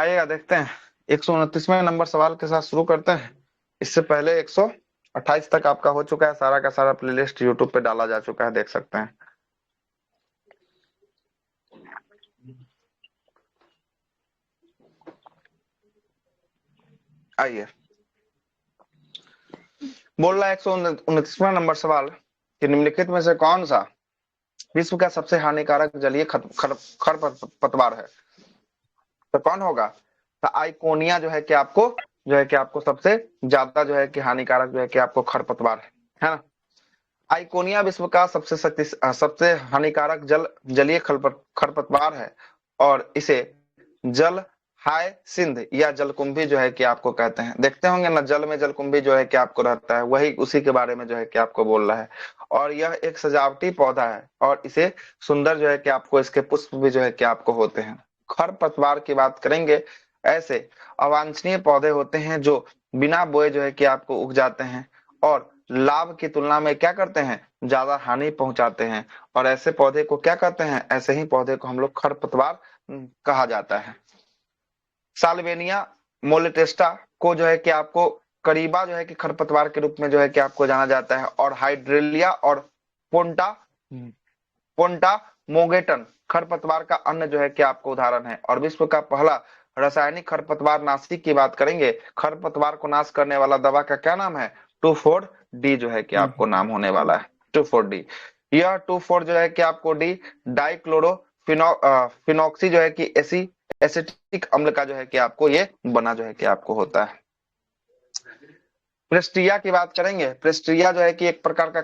आइएगा देखते हैं 129वें नंबर सवाल के साथ शुरू करते हैं। इससे पहले 128 तक आपका हो चुका है, सारा का सारा प्लेलिस्ट यूट्यूब पे डाला जा चुका है, देख सकते हैं। आइए, बोल रहा है 129वां नंबर सवाल कि निम्नलिखित में से कौन सा विश्व का सबसे हानिकारक जलीय खरपतवार है? तो कौन होगा? तो आइकोनिया जो है कि आपको सबसे ज्यादा जो है कि हानिकारक जो है कि आपको खरपतवार है ना। आइकोनिया विश्व का सबसे हानिकारक जलीय खरपतवार है और इसे जल हाय सिंध या जलकुंभी जो है कि आपको कहते हैं। देखते होंगे ना, जल में जलकुंभी जो है कि आपको रहता है, वही उसी के बारे में जो है कि आपको बोल रहा है। और यह एक सजावटी पौधा है और इसे सुंदर जो है कि आपको इसके पुष्प भी जो है कि आपको होते हैं। खरपतवार की बात करेंगे, ऐसे अवांछनीय पौधे होते हैं जो बिना बोए जो है कि आपको उग जाते हैं और लाभ की तुलना में क्या करते हैं, ज्यादा हानि पहुंचाते हैं। और ऐसे पौधे को क्या कहते हैं, ऐसे ही पौधे को हम लोग खरपतवार कहा जाता है। साल्वेनिया मोलेटेस्टा को जो है कि आपको करीबा जो है कि खरपतवार के रूप में जो है कि आपको जाना जाता है। और हाइड्रेलिया और पोंटा पोंटा मोगेटन खरपतवार का अन्य जो है कि आपको उदाहरण है। और विश्व का पहला रासायनिक खरपतवार नाशी की बात करेंगे, खरपतवार को नाश करने वाला दवा का क्या नाम है? 2,4-D जो है कि आपको नाम होने वाला है, 2,4-D। यह 2,4 जो है कि आपको डी डाइक्लोरो फिनॉक्सी जो है कि एसिटिक अम्ल का जो है कि आपको ये बना जो है कि आपको होता है। प्रेस्टिया की बात करेंगे, प्रेस्टिया जो है कि एक प्रकार का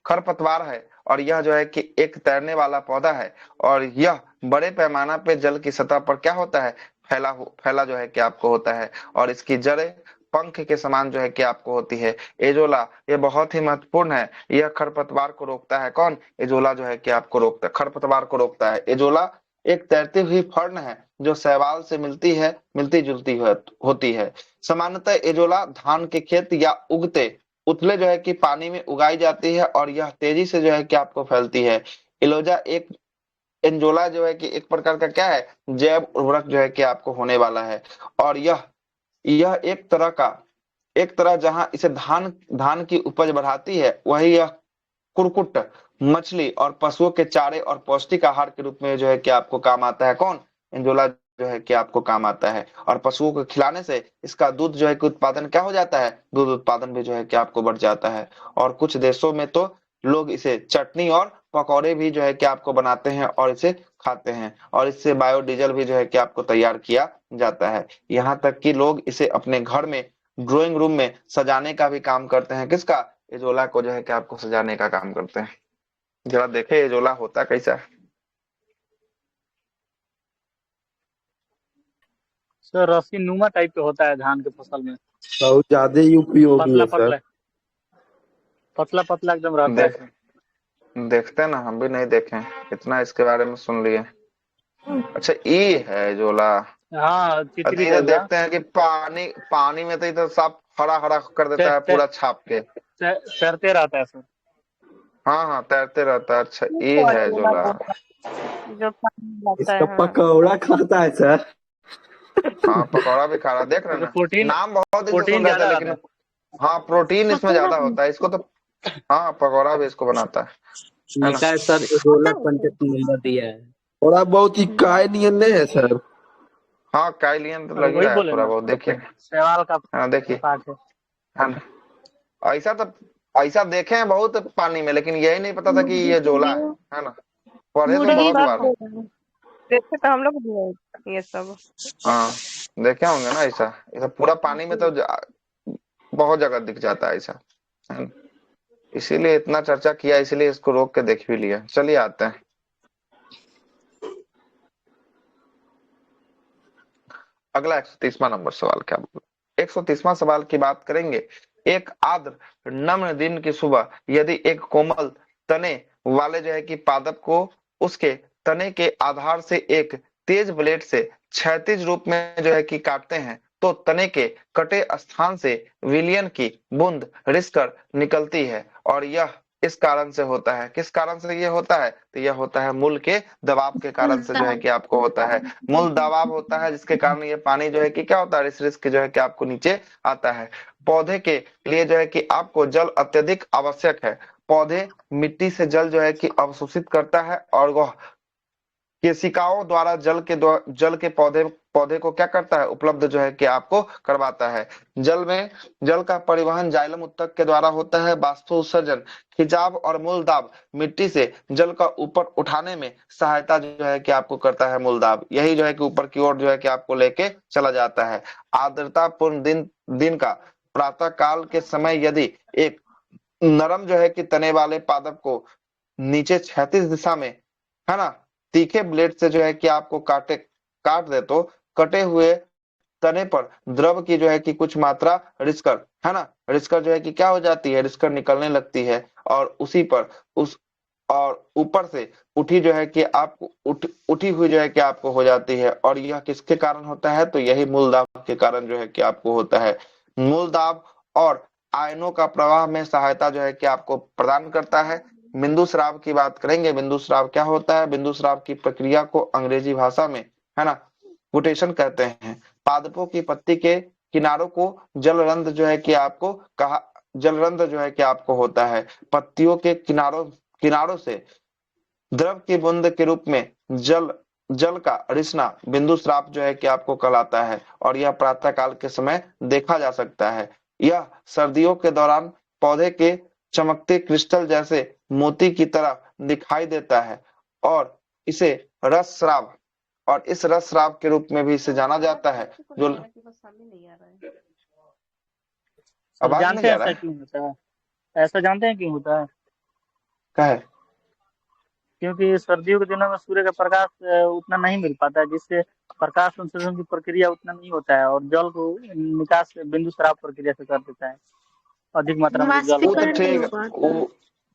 खरपतवार है और यह जो है कि एक तैरने वाला पौधा है और यह बड़े पैमाना पे जल की सतह पर क्या होता है, फैला जो है कि आपको होता है और इसकी जड़ें पंख के समान जो है कि आपको होती है। एजोला ये बहुत ही महत्वपूर्ण है, यह खरपतवार को रोकता है। कौन? एजोला जो है कि आपको रोकता है, खरपतवार को रोकता है। एजोला एक तैरती हुई फर्न है जो शैवाल से मिलती जुलती होती है। सामान्यतः एजोला धान के खेत या उगते उथले जो है कि पानी में उगाई जाती है और यह तेजी से जो है कि आपको फैलती है। एलोजा एक एंजोला जो है कि एक प्रकार का क्या है, जैव उर्वरक जो है कि आपको होने वाला है। और यह एक तरह जहां इसे धान धान की उपज बढ़ाती है, वही यह कुरकुट मछली और पशुओं के चारे और पौष्टिक आहार के रूप में जो है कि आपको काम आता है। कौन? एंजोला जो है कि आपको काम आता है। और पशुओं को खिलाने से इसका दूध जो है कि उत्पादन क्या हो जाता है, दूध उत्पादन भी जो है कि आपको बढ़ जाता है। और कुछ देशों में तो लोग इसे चटनी और पकौड़े भी जो है कि आपको बनाते हैं और इसे खाते हैं और इससे बायोडीजल भी जो है कि आपको तैयार किया जाता है। यहाँ तक कि लोग इसे अपने घर में ड्राइंग रूम में सजाने का भी काम करते हैं। किसका? एजोला को जो है कि आपको सजाने का काम करते हैं। जरा देखे एजोला होता कैसा है। सर रस्सी नुमा टाइप के होता है धान के फसल में, बहुत ज्यादा ही उपयोगी पतला है सर। पतला पतला पतला एकदम रहता है देख सर। देखते ना, हम भी नहीं देखे, इतना इसके बारे में सुन लिए। अच्छा, ई है एजोला। हाँ, अच्छा, तितली इधर जैसा। देखते हैं कि पानी पानी में तो इधर साफ हरा हरा कर देता है पूरा छाप के। तैरते रहता है सर। हाँ हाँ, तैरते रहता है। अच्छा, ये ये तो है अजोला एजोला। बोलता है, जो पानी में लगता इसका है। हाँ, पकौड़ा खाता है सर। हाँ, पकौड़ा भी खा रहा, देख रहे हैं इसमें ना। प्रोटीन नाम बहुत दिन से प्रोटीन सुन रहे थे ज्यादा रहता लेकिन है। हाँ, प्रोटीन इसमें पकौड़ा ज्यादा होता है इसको तो। हाँ, पकौड़ा भी इसको बनाता है ना। लिखा है सर, पता एडोला है सर। कॉन्टेक्ट नंबर दिया है। और आप बहुत ही काय नियन नहीं है सर। हाँ, काइलियन तो और लग ही वही रहा है बोले थोड़ा ना, बहुत, देखिए। शैवाल का हाँ, देखिए। पार्ट है। हाँ ना। ऐसा तो ऐसा देखे हैं बहुत पानी में, लेकिन यही नहीं पता था कि ये जोला है ना। पढ़े तो सही बहुत बात बार हैं। बोल रहे हैं। देखे तो हम लोग भी हैं ये सब। हाँ, देखे होंगे ना। ऐसा ऐसा पूरा पानी में तो बहुत जगह दिख जाता है ऐसा, है ना? इसीलिए इतना चर्चा किया, इसीलिए इसको रोक के देख भी लिया। चलिए आते हैं अगला 130वां नंबर सवाल। क्या बोला? 130वां सवाल की बात करेंगे। एक आर्द्र नम्र दिन की सुबह यदि एक कोमल तने वाले जो है कि पादप को उसके तने के आधार से एक तेज ब्लेड से क्षैतिज रूप में जो है कि काटते हैं, तो तने के कटे स्थान से विलियन की बूंद रिसकर निकलती है और यह इस कारण से होता है। किस कारण से ये होता है? तो यह होता है मूल के दबाव के कारण से जो है कि आपको होता है। मूल दबाव होता है जिसके कारण ये पानी जो है कि क्या होता है, रिस रिस के जो है कि आपको नीचे आता है। पौधे के लिए जो है कि आपको जल अत्यधिक आवश्यक है। पौधे मिट्टी से जल जो है कि अवशोषित करता है और वह केशिकाओं द्वारा जल के पौधे पौधे को क्या करता है, उपलब्ध जो है कि आपको करवाता है। जल का परिवहन जाइलम ऊतक के द्वारा होता है। बाष्पोत्सर्जन खिंचाव और मूल दाब मिट्टी से जल का ऊपर उठाने में सहायता जो है कि आपको करता है मूल दाब, यही जो है कि ऊपर की ओर जो है कि आपको लेके चला जाता है। आर्द्रता पूर्ण दिन का प्रातः काल के समय यदि एक नरम जो है कि तने वाले पादप को नीचे क्षैतिज दिशा में, है ना, तीखे ब्लेड से जो है कि आपको काट दे तो कटे हुए तने पर द्रव की जो है कि कुछ मात्रा रिसकर, है ना, रिसकर जो है कि क्या हो जाती है, रिसकर निकलने लगती है और उसी पर उस और ऊपर से उठी जो है कि आपको उठी हुई जो है कि आपको हो जाती है। और यह किसके कारण होता है? तो यही मूल दाब के कारण जो है कि आपको होता है। मूल दाब और आयनों का प्रवाह में सहायता जो है कि आपको प्रदान करता है। बिंदु स्राव की बात करेंगे। बिंदु स्राव क्या होता है? बिंदु स्राव की प्रक्रिया को अंग्रेजी भाषा में, है ना, रोटेशन कहते हैं। पादपों की पत्ती के किनारों को जलरंध्र जो है कि आपको कहा जलरंध्र जो है कि आपको होता है। पत्तियों के किनारों से द्रव की बूंद के रूप में जल का रिसना बिंदु स्राव जो है कि आपको कहलाता है और यह प्रातः काल के समय देखा जा सकता है। यह सर्दियों के दौरान पौधे के चमकते क्रिस्टल जैसे मोती की तरह दिखाई देता है और इसे रस स्राव और इस रस स्राव के रूप में भी इसे जाना जाता है। जो सर आवाज जानते नहीं हैं आ रहा ऐसा है, क्यों होता है? ऐसा जानते हैं क्यों होता है? क्या है? क्योंकि सर्दियों के दिनों में सूर्य का प्रकाश उतना नहीं मिल पाता है, जिससे प्रकाश संश्लेषण की प्रक्रिया उतना नहीं होता है और जल को निकास बिंदु स्राव प्रक्रिया से कर देता है। अधिक मात्रा में जो जल वो होता तो है ठीक है,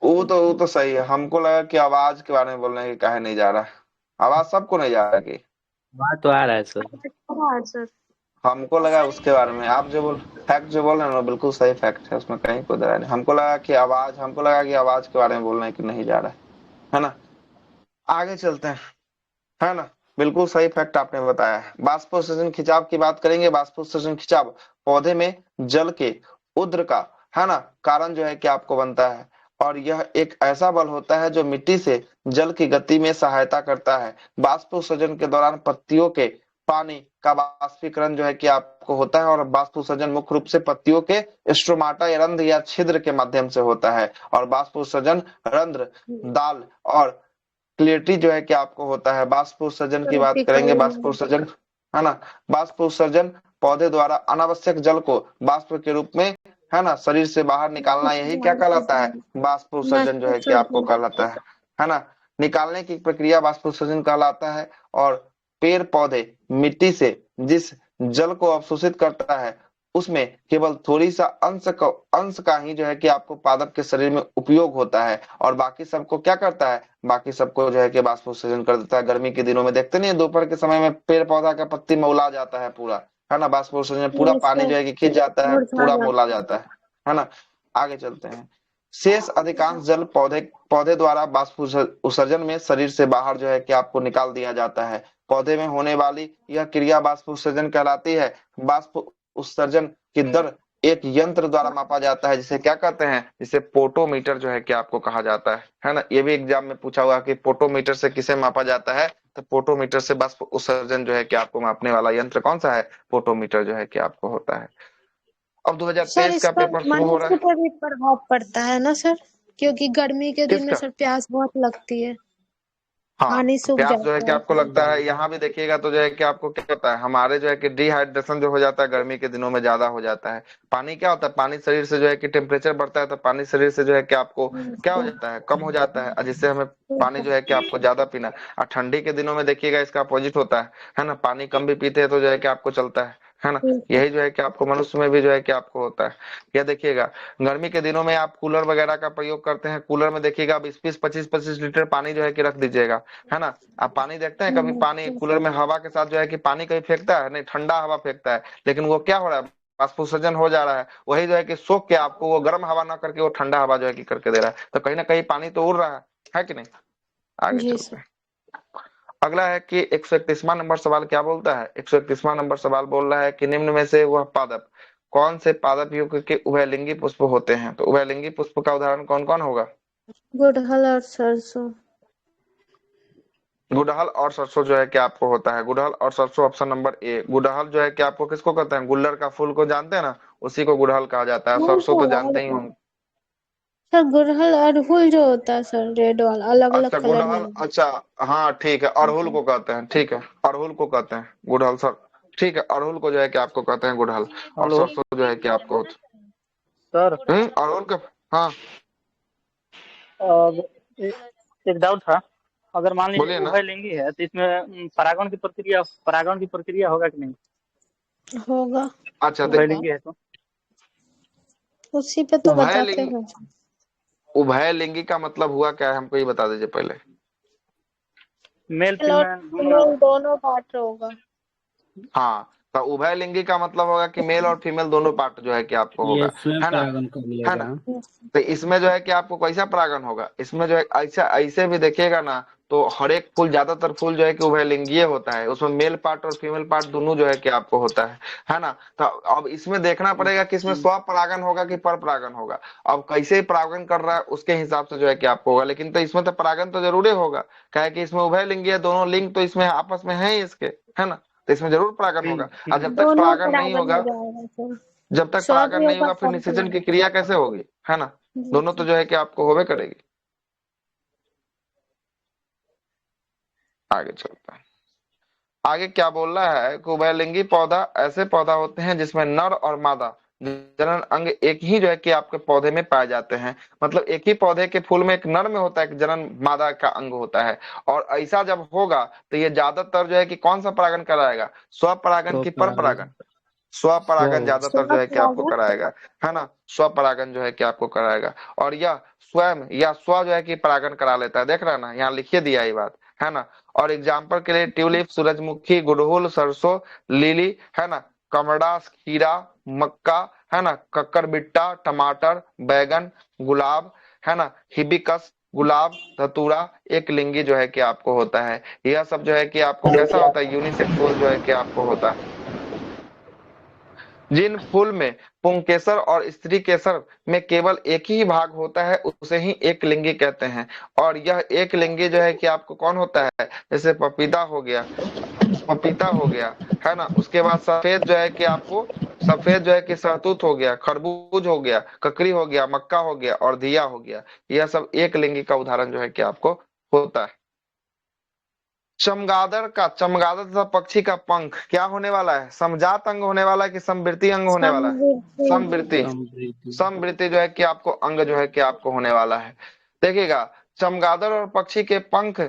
वो तो सही है। हमको लगा कि आवाज के बारे में बोल रहे हैं कि काहे नहीं जा रहा है। आवाज सबको नहीं जा रहा है कि? बात तो आ रहा है सर। सर हमको लगा उसके बारे में आप फैक्ट जो बोल रहे हैं ना, बिल्कुल सही फैक्ट है, उसमें कहीं कोई दरार नहीं। हमको लगा कि आवाज के बारे में बोल रहे हैं कि नहीं जा रहा है ना। आगे चलते हैं, है ना। बिल्कुल सही फैक्ट आपने बताया है। बाष्पोत्सर्जन खिंचाव की बात करेंगे। बाष्पोत्सर्जन खिंचाव पौधे में जल के उद्र का, है ना, कारण जो है कि आपको बनता है और यह एक ऐसा बल होता है जो मिट्टी से जल की गति में सहायता करता है। बाष्पोत्सर्जन के दौरान पत्तियों के पानी का बाष्पीकरण जो है कि आपको होता है और बाष्पोत्सर्जन मुख्य रूप से पत्तियों के स्ट्रोमाटा या रंध्र या छिद्र के माध्यम से होता है और बाष्पोत्सर्जन रंध्र, दाल और क्लियरिटी जो है कि आपको होता है। बाष्पोत्सर्जन की बात करेंगे। बाष्पोत्सर्जन, है ना, बाष्पोत्सर्जन पौधे द्वारा अनावश्यक जल को बाष्प के रूप में, है ना, शरीर से बाहर निकालना, यही क्या कहलाता है? बाष्पोत्सर्जन जो है कि आपको कहलाता है ना। निकालने की प्रक्रिया बाष्पोत्सर्जन कहलाता है। और पेड़ पौधे मिट्टी से जिस जल को अवशोषित करता है उसमें केवल थोड़ी सा अंश का ही जो है कि आपको पादप के शरीर में उपयोग होता है और बाकी सबको क्या करता है? बाकी सबको जो है कि बाष्पोत्सर्जन कर देता है। गर्मी के दिनों में देखते नहीं, दोपहर के समय में पेड़ पौधा का पत्ती मौला जाता है पूरा, है ना। बाष्पोत्सर्जन पूरा पानी जो है कि खिंच जाता है, पूरा मौला जाता है ना। आगे चलते हैं। शेष अधिकांश जल पौधे पौधे द्वारा बाष्प उत्सर्जन में शरीर से बाहर जो है कि आपको निकाल दिया जाता है। पौधे में होने वाली यह क्रिया बाष्प उत्सर्जन कहलाती है। बाष्प उत्सर्जन की दर एक यंत्र द्वारा मापा जाता है जिसे क्या कहते हैं? जिसे पोटोमीटर जो है कि आपको कहा जाता है ना। ये भी एग्जाम में पूछा हुआ कि पोटोमीटर से किसे मापा जाता है? तो पोटोमीटर से बाष्प उत्सर्जन जो है कि आपको मापने वाला यंत्र कौन सा है? पोटोमीटर जो है कि आपको होता है। अब सर 2023 का इसका पेपर शुरू हो रहा मनुष्य है। पर भी प्रभाव पड़ता है ना सर? क्योंकि गर्मी के दिन में किसका? सर प्यास बहुत लगती है, हाँ, पानी सूख प्यास जो है जाता कि है। आपको लगता है। यहाँ भी देखिएगा तो जो है कि आपको क्या होता है, हमारे जो है कि डिहाइड्रेशन जो हो जाता है गर्मी के दिनों में ज्यादा हो जाता है। पानी क्या होता है, पानी शरीर से जो है कि टेम्परेचर बढ़ता है तो पानी शरीर से जो है कि आपको क्या हो जाता है, कम हो जाता है, जिससे हमें पानी जो है कि आपको ज्यादा पीना। और ठंडी के दिनों में देखिएगा इसका अपोजिट होता है ना। पानी कम भी पीते हैं तो जो है कि आपको चलता है ना। यही जो है कि आपको मनुष्य में भी जो है कि आपको होता है। यह देखिएगा गर्मी के दिनों में आप कूलर वगैरह का प्रयोग करते हैं। कूलर में देखिएगा 20-20, 25-25 लीटर पानी जो है कि रख दीजिएगा, है ना। आप पानी देखते हैं कभी? पानी कूलर में हवा के साथ जो है कि पानी कभी फेंकता है नहीं, ठंडा हवा फेंकता है। लेकिन वो क्या हो रहा है, बाष्पोत्सर्जन हो जा रहा है, वही जो है कि सोख के आपको वो गर्म हवा ना करके वो ठंडा हवा जो है कि करके दे रहा है, तो कहीं ना कहीं पानी तो उड़ रहा है कि नहीं। आगे जी चलते सर। हैं। अगला है कि 131वां नंबर सवाल क्या बोलता है। 131वां नंबर सवाल बोल रहा है कि निम्न में से वह पादप कौन से पादप युग के उभयलिंगी पुष्प होते हैं। तो उभयलिंगी पुष्प का उदाहरण कौन कौन होगा। गुड़हल और सरसों। गुड़हल और सरसों जो है कि आपको होता है, गुड़हल और सरसों ऑप्शन नंबर ए। गुड़हल जो है कि आपको किसको कहते हैं, गुल्लर का फूल को जानते हैं ना, उसी को गुड़हल कहा जाता है। नहीं सरसों तो सर, जानते ही होंगे। सर गुड़हल अड़हुल जो होता है सर, रेड वाला, अलग अलग अच्छा कलर में गुड़हल, मिलता अच्छा हाँ ठीक है, अड़हुल है। को कहते हैं, ठीक है अड़हुल को कहते हैं गुड़हल सर, ठीक है अड़हुल को जो है कि आपको कहते हैं गुड़हल, और हेलो सरसों जो है कि आपको सर। अड़हुल का। हाँ अब एक डाउट था, अगर मान लीजिए बोलिए ना। उभयलिंगी है तो इसमें परागण की प्रक्रिया होगा कि नहीं। होगा। अच्छा देख, उभयलिंगी है तो उसी पे तो बताते उभयलिंग हैं। उभयलिंगी का मतलब हुआ क्या है, हमको ये बता दीजिए पहले। मेल मेल और फीमेल दोनों। फीमेल दोनों पार्ट होगा। हाँ तो उभयलिंगी का मतलब होगा कि मेल और फीमेल दोनों पार्ट जो है कि आपको ये होगा, स्वयं है ना, परागण कर है लेगा। ना। तो इसमें जो है कि आपको कैसा परागण होगा, इसमें जो है ऐसा ऐसे भी देखिएगा ना, तो हर एक फूल, ज्यादातर फूल जो है कि उभयलिंगीय होता है, उसमें मेल पार्ट और फीमेल पार्ट दोनों जो है कि आपको होता है ना। तो अब इसमें देखना पड़ेगा कि इसमें स्व परागण होगा कि पर परागण होगा। अब कैसे परागण कर रहा है उसके हिसाब से जो है कि आपको होगा, लेकिन तो इसमें तो परागण तो जरूरी होगा, क्या है कि इसमें उभयलिंगीय दोनों लिंग तो इसमें आपस में है ही इसके, है ना, तो इसमें जरूर परागण होगा। और जब तक दोनों परागण नहीं परागण हो होगा, जाएगा सर। जब तक स्व परागण भी नहीं होगा, होगा फिर पर भी निषेचन की होगा। क्रिया कैसे होगी, है ना, जी दोनों तो सर। जो है कि आपको होवे करेगी। आगे चलते हैं। आगे क्या बोल रहा है कि उभयलिंगी पौधा ऐसे पौधा होते हैं जिसमें नर और मादा जनन अंग एक ही जो है कि आपके पौधे में पाए जाते हैं। मतलब एक ही पौधे के फूल में एक नर में होता है, एक जनन मादा का अंग होता है। और ऐसा जब होगा तो ये ज्यादातर जो है कि कौन सा परागण कराएगा, स्वपरागण तो की पर परागण परागण। स्वपरागण स्व ज्यादातर स्व जो है कि आपको परागण। कराएगा, है ना, स्वपरागण जो है कि आपको कराएगा। और यह स्वयं या स्व जो है कि परागण करा लेता है, देख रहा है ना, यहाँ लिखिए दिया ये बात, है ना। और एग्जाम्पल के लिए ट्यूलिप, सूरजमुखी, गुड़हल, सरसों, लिली, है ना, कमड़ा, खीरा, मक्का, है ना, कक्कर बिट्टा, टमाटर, बैगन, गुलाब, है ना, हिबिस्कस, गुलाब, धतूरा, एक लिंगी जो है कि आपको होता है। यह सब जो है कि आपको कैसा होता है, यूनिसेक्सुअल जो है कि आपको होता है। जिन फूल में पुंकेसर और स्त्री केसर में केवल एक ही भाग होता है उसे ही एक लिंगी कहते हैं। और यह एक लिंगी जो है कि आपको कौन होता है, जैसे पपीता हो गया, पपीता हो गया, है ना, उसके बाद सफेद जो है कि आपको, सफेद जो है कि सहतूत हो गया, खरबूज हो गया, ककड़ी हो गया, मक्का हो गया और दिया हो गया। यह सब एक लिंगी का उदाहरण जो है कि आपको होता है। चमगादड़ तथा पक्षी का पंख क्या होने वाला है, समजात अंग होने वाला है कि समवृत्ति अंग होने वाला है, समृद्धि। समवृत्ति। समृद्धि। समवृत्ति जो है कि आपको अंग जो है कि आपको होने वाला है। देखिएगा, चमगादड़ और पक्षी के पंख,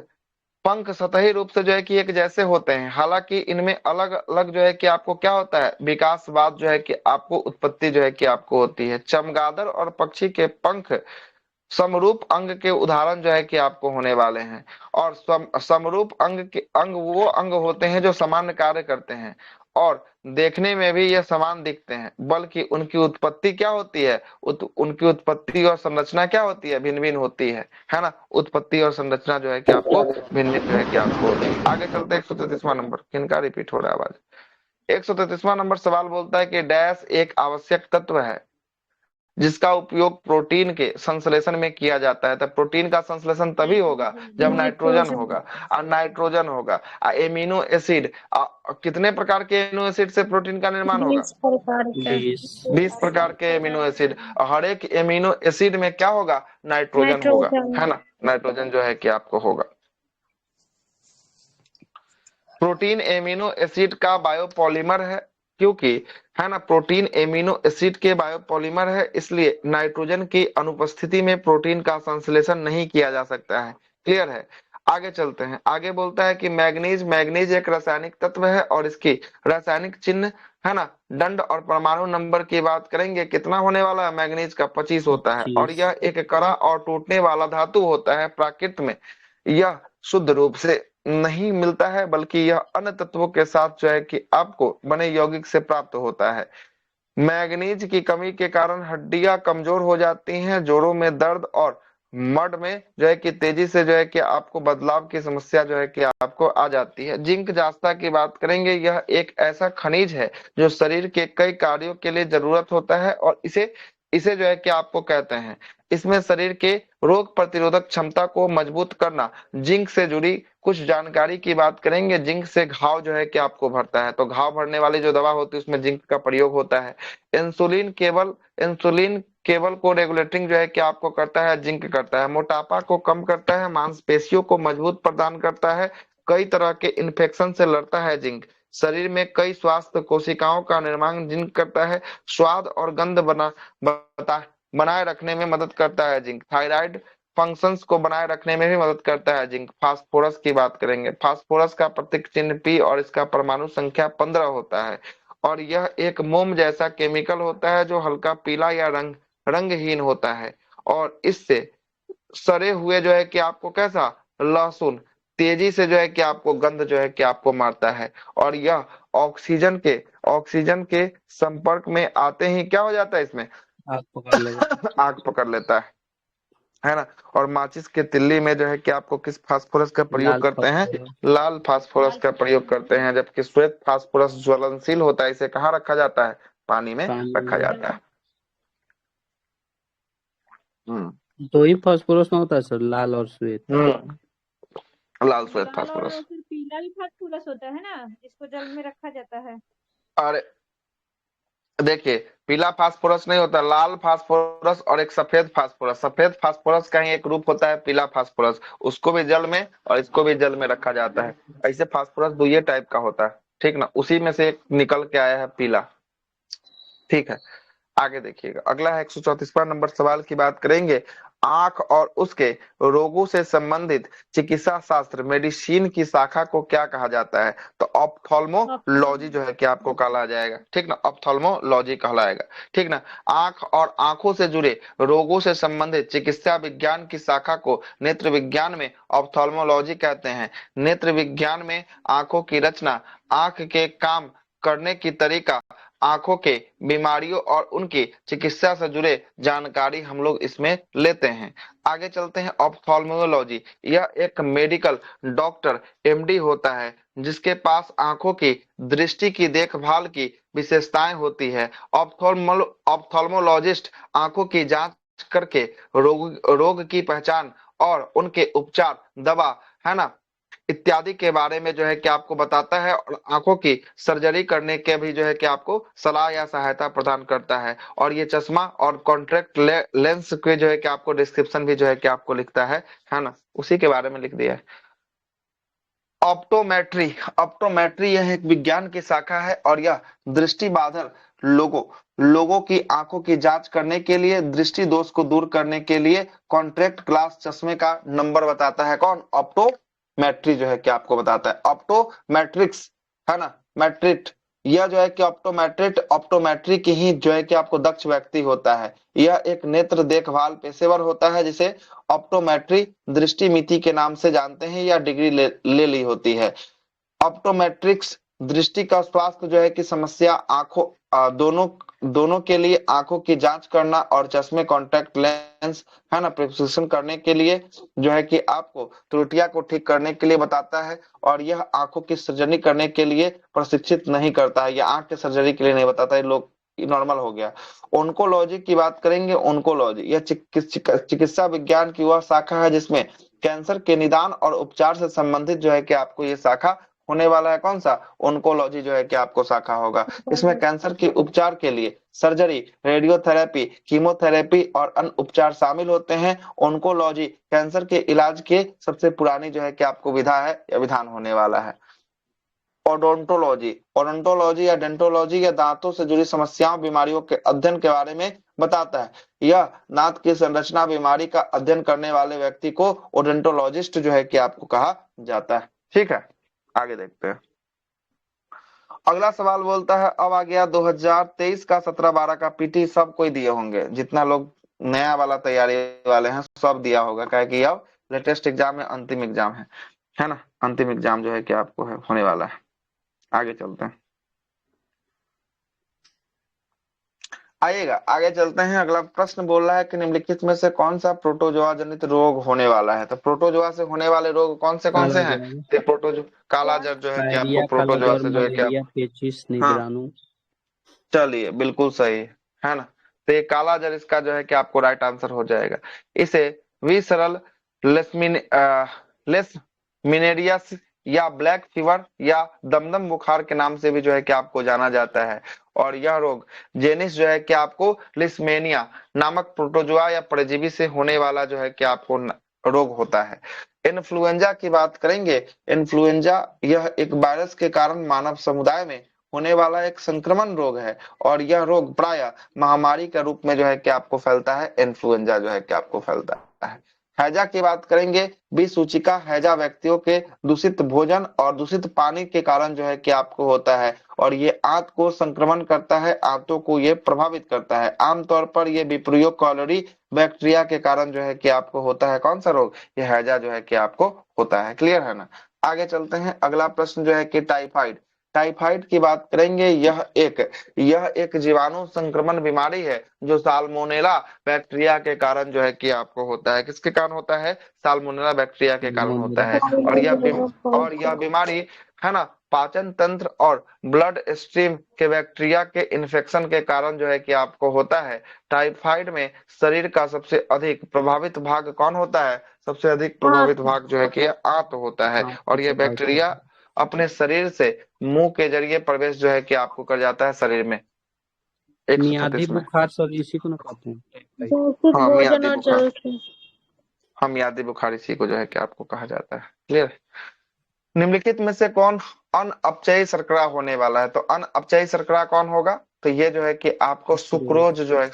पंख सतही रूप से जो है कि एक जैसे होते हैं, हालांकि इनमें अलग अलग जो है कि आपको क्या होता है, विकासवाद जो है कि आपको उत्पत्ति जो है कि आपको होती है। चमगादड़ और पक्षी के पंख समरूप अंग के उदाहरण जो है कि आपको होने वाले हैं। और समरूप अंग वो अंग होते हैं जो समान कार्य करते हैं और देखने में भी ये समान दिखते हैं, बल्कि उनकी उत्पत्ति क्या होती है, उनकी उत्पत्ति और संरचना क्या होती है, भिन्न भिन्न होती है ना। उत्पत्ति और संरचना जो है कि आपको भिन्न भिन्न जो है कि आपको होती है। आगे चलते हैं 133वां नंबर, किनका रिपीट हो रहा है आवाज। 133वां नंबर सवाल बोलता है कि डैश एक आवश्यक तत्व है जिसका उपयोग प्रोटीन के संश्लेषण में किया जाता है। तो प्रोटीन का संश्लेषण तभी होगा जब नाइट्रोजन नाइट्रोजन। होगा, और नाइट्रोजन होगा, एमिनो एसिड, कितने प्रकार के एमिनो एसिड से प्रोटीन का निर्माण होगा, 20 प्रकार के। 20। 20 प्रकार के एमिनो एसिड। और हर एक एमिनो एसिड में क्या होगा, नाइट्रोजन होगा, नाइट्रोजन। है ना, नाइट्रोजन जो है कि आपको होगा। प्रोटीन एमिनो एसिड का बायोपॉलिमर है, क्योंकि, है ना, प्रोटीन एमिनो एसिड के बायोपॉलिमर है, इसलिए नाइट्रोजन की अनुपस्थिति में प्रोटीन का संश्लेषण नहीं किया जा सकता है। क्लियर है। आगे चलते हैं। आगे बोलता है कि मैग्नीज, मैग्नीज एक रासायनिक तत्व है और इसकी रासायनिक चिन्ह, है ना, दंड और परमाणु नंबर की बात करेंगे, कितना होने वाला है, मैग्नीज का 25 होता है। और 25। यह एक कड़ा और टूटने वाला धातु होता है। प्रकृति में यह शुद्ध रूप से नहीं मिलता है, बल्कि यह अन्य तत्वों के साथ जो है कि आपको बने यौगिक से प्राप्त होता है। मैग्नीज की कमी के कारण हड्डियां कमजोर हो जाती हैं, जोड़ों में दर्द और मड में जो है कि तेजी से जो है कि आपको बदलाव की समस्या जो है कि आपको आ जाती है। जिंक जास्ता की बात करेंगे, यह एक ऐसा खनिज है जो शरीर के कई कार्यों के लिए जरूरत होता है और इसे इसे जो है कि आपको कहते हैं। इसमें शरीर के रोग प्रतिरोधक क्षमता को मजबूत करना। जिंक से जुड़ी कुछ जानकारी की बात करेंगे। जिंक से घाव जो है कि आपको भरता है, तो घाव भरने वाली जो दवा होती है उसमें जिंक का प्रयोग होता है। इंसुलिन केवल को रेगुलेटिंग जो है कि आपको करता है, जिंक करता है। मोटापा को कम करता है, मांसपेशियों को मजबूत प्रदान करता है, कई तरह के इन्फेक्शन से लड़ता है जिंक। शरीर में कई स्वास्थ्य कोशिकाओं का निर्माण जिंक करता है। स्वाद और गंध बता बनाए रखने में मदद करता है जिंक। थायराइड फंक्शंस को बनाए रखने में भी मदद करता है जिंक। फास्फोरस की बात करेंगे, फास्फोरस का प्रतीक चिन्ह P और इसका परमाणु संख्या 15 होता है और यह एक मोम जैसा केमिकल होता है जो हल्का पीला या रंगहीन होता है और इससे सड़े हुए जो है कि आपको कैसा लहसुन तेजी से जो है कि आपको गंध जो है कि आपको मारता है और यह ऑक्सीजन के संपर्क में आते ही क्या हो जाता है, इसमें आग पकड़ लेगा। आग पकड़ लेता है ना। और माचिस के तिल्ली में जो है कि आपको किस फास्फोरस का प्रयोग लाल करते हैं, फास्फोरस। लाल फास्फोरस का प्रयोग करते हैं, जबकि श्वेत फास्फोरस ज्वलनशील होता है। इसे कहाँ रखा जाता है, पानी में पानी रखा में। जाता है। दो ही फास्फोरस में होता है सर, लाल और श्वेत। लाल श्वेत लाल और फास्फोरस। फिर पीला भी फास्फोरस होता है ना, जिसको जल में रखा जाता है। अरे देखिए, पीला फास्फोरस नहीं होता, लाल फास्फोरस और एक सफेद फास्फोरस। सफेद फास्फोरस का ही एक रूप होता है पीला फास्फोरस, उसको भी जल में और इसको भी जल में रखा जाता है। ऐसे फास्फोरस दो ये टाइप का होता है, ठीक ना। उसी में से एक निकल के आया है पीला, ठीक है। आगे देखिएगा, अगला है 134वां नंबर सवाल की बात करेंगे। आंख और उसके रोगों से संबंधित चिकित्सा शास्त्र मेडिसिन की शाखा को क्या कहा जाता है, तो ऑप्थोल्मोलॉजी जो है कि आपको कहा जाएगा, ठीक ना। ऑप्थोल्मोलॉजी कहलाएगा, ठीक ना। आंख और आंखों से जुड़े रोगों से संबंधित चिकित्सा विज्ञान की शाखा को नेत्र विज्ञान में ऑप्थोल्मोलॉजी कहते हैं। नेत्र विज्ञान में आंखों की रचना, आंख के काम करने की तरीका, आंखों के बीमारियों और उनकी चिकित्सा से जुड़े जानकारी हम लोग इसमें लेते हैं। आगे चलते हैं, ऑप्थाल्मोलॉजी यह एक मेडिकल डॉक्टर एमडी होता है जिसके पास आंखों की दृष्टि की देखभाल की विशेषताएं होती है। ऑप्थाल्मोलॉजिस्ट आंखों की जांच करके रोग की पहचान और उनके उपचार, दवा, है ना, इत्यादि के बारे में जो है कि आपको बताता है और आंखों की सर्जरी करने के भी जो है कि आपको सलाह या सहायता प्रदान करता है। और ये चश्मा और कॉन्ट्रैक्ट लेंस के जो है कि आपको डिस्क्रिप्शन भी जो है कि आपको लिखता है ना, उसी के बारे में लिख दिया है। ऑप्टोमेट्री, ऑप्टोमेट्री यह एक विज्ञान की शाखा है और यह दृष्टि बाधित लोगों की आंखों की जांच करने के लिए, दृष्टि दोष को दूर करने के लिए कॉन्ट्रैक्ट ग्लास चश्मे का नंबर बताता है। कौन, ऑप्टोमेट्री जो है कि आपको बताता है। ऑप्टोमेट्रिक्स, है ना, मैट्रिक, यह जो है कि ऑप्टोमेट्री की ही जो है कि आपको दक्ष व्यक्ति होता है। यह एक नेत्र देखभाल पेशेवर होता है जिसे ऑप्टोमेट्री दृष्टि मिति के नाम से जानते हैं या डिग्री ले ली होती है। ऑप्टोमेट्रिक्स दृष्टि का स्वास्थ्य जो है कि समस्या, आंखों दोनों के लिए आंखों की जांच करना और चश्मे, कॉन्टैक्ट लेंस, है ना, प्रिस्क्रिप्शन करने के लिए जो है कि आपको त्रुटियां को ठीक करने के लिए बताता है। और यह आंखों की सर्जरी करने के लिए प्रशिक्षित नहीं करता है, यह आंख के सर्जरी के लिए नहीं बताता है, लोग नॉर्मल हो गया। ओंकोलॉजी की बात करेंगे, ओंकोलॉजी यह चिकित्सा विज्ञान की वह शाखा है जिसमें कैंसर के निदान और उपचार से संबंधित जो है कि आपको ये शाखा होने वाला है। कौन सा, ओंकोलॉजी जो है कि आपको शाखा होगा। इसमें कैंसर के उपचार के लिए सर्जरी, रेडियोथेरेपी, कीमोथेरेपी और अन्य उपचार शामिल होते हैं। ओंकोलॉजी कैंसर के इलाज के सबसे पुरानी जो है कि आपको विधा है या विधान होने वाला है। ओडोंटोलॉजी या डेंटोलॉजी या दांतों से जुड़ी समस्याओं, बीमारियों के अध्ययन के बारे में बताता है। यह दांत की संरचना, बीमारी का अध्ययन करने वाले व्यक्ति को ओडोंटोलॉजिस्ट जो है कि आपको कहा जाता है, ठीक है। आगे देखते हैं, अगला सवाल बोलता है, अब आ गया 2023 का 17-12 का पीटी सब कोई दिए होंगे, जितना लोग नया वाला तैयारी वाले हैं सब दिया होगा, क्या कि अब लेटेस्ट एग्जाम है, अंतिम एग्जाम है ना, अंतिम एग्जाम जो है कि आपको होने वाला है। आगे चलते हैं, आइएगा आगे चलते हैं। अगला प्रश्न बोल रहा है कि निम्नलिखित में से कौन सा प्रोटोजोआ जनित रोग होने वाला है। तो प्रोटोजोआ से होने वाले रोग कौन से काला हैं? ज्वर, तो प्रोटोजो काला जर जो है कि आपको डायरिया, काला प्रोटोजोआ ज्वर, से जो है कि आप मलेरिया, पेचिश, हाँ निद्राणु। चलिए बिल्कुल सही है ना। तो ये काला जर इसका जो है कि आपको राइट आंसर हो जाएगा। इसे विसरल लेसमिनेरियस या ब्लैक फीवर या दमदम बुखार के नाम से भी जो है कि आपको जाना जाता है। और यह रोग जेनिस जो है कि आपको लिस्मेनिया नामक प्रोटोजोआ या परजीवी से होने वाला जो है कि आपको रोग होता है। इन्फ्लुएंजा की बात करेंगे। इन्फ्लुएंजा यह एक वायरस के कारण मानव समुदाय में होने वाला एक संक्रमण रोग है और यह रोग प्राय महामारी के रूप में जो है कि आपको फैलता है। इन्फ्लुएंजा जो है कि आपको फैलता है। हैजा की बात करेंगे। बी सूचिका हैजा व्यक्तियों के दूषित भोजन और दूषित पानी के कारण जो है कि आपको होता है और ये आंत को संक्रमण करता है, आंतों को ये प्रभावित करता है। आमतौर पर ये विप्रियो कॉलरी बैक्टीरिया के कारण जो है कि आपको होता है। कौन सा रोग? ये हैजा जो है कि आपको होता है। क्लियर है ना। आगे चलते हैं। अगला प्रश्न जो है कि टाइफाइड। टाइफाइड की बात करेंगे। यह एक जीवाणु संक्रमण बीमारी है जो साल्मोनेला बैक्टीरिया के कारण जो है कि आपको होता है। किसके कारण होता है? साल्मोनेला बैक्टीरिया के कारण होता मोनेरा है। के कारण। और यह बीमारी है ना पाचन तंत्र और ब्लड स्ट्रीम के बैक्टीरिया के इन्फेक्शन के कारण जो है कि आपको होता है। टाइफाइड में शरीर का सबसे अधिक प्रभावित भाग कौन होता है? सबसे अधिक प्रभावित भाग जो है कि आंत होता है। आंत और से यह फैलता बैक्टीरिया है। अपने शरीर से मुंह के जरिए प्रवेश जो है कि आपको कर जाता है शरीर में। मियादी 136 में। बुखार सर इसी को ना कहते हैं। दूषित हाँ भोजन मियादी और बुखार। जल से। हम मियादी बुखार इसी को जो है कि आपको कहा जाता है। क्लियर। निम्नलिखित में से कौन अनअपचयी शर्करा होने वाला है? तो अनअपचयी शर्करा कौन होगा? तो ये जो है कि आपको सुक्रोज जो है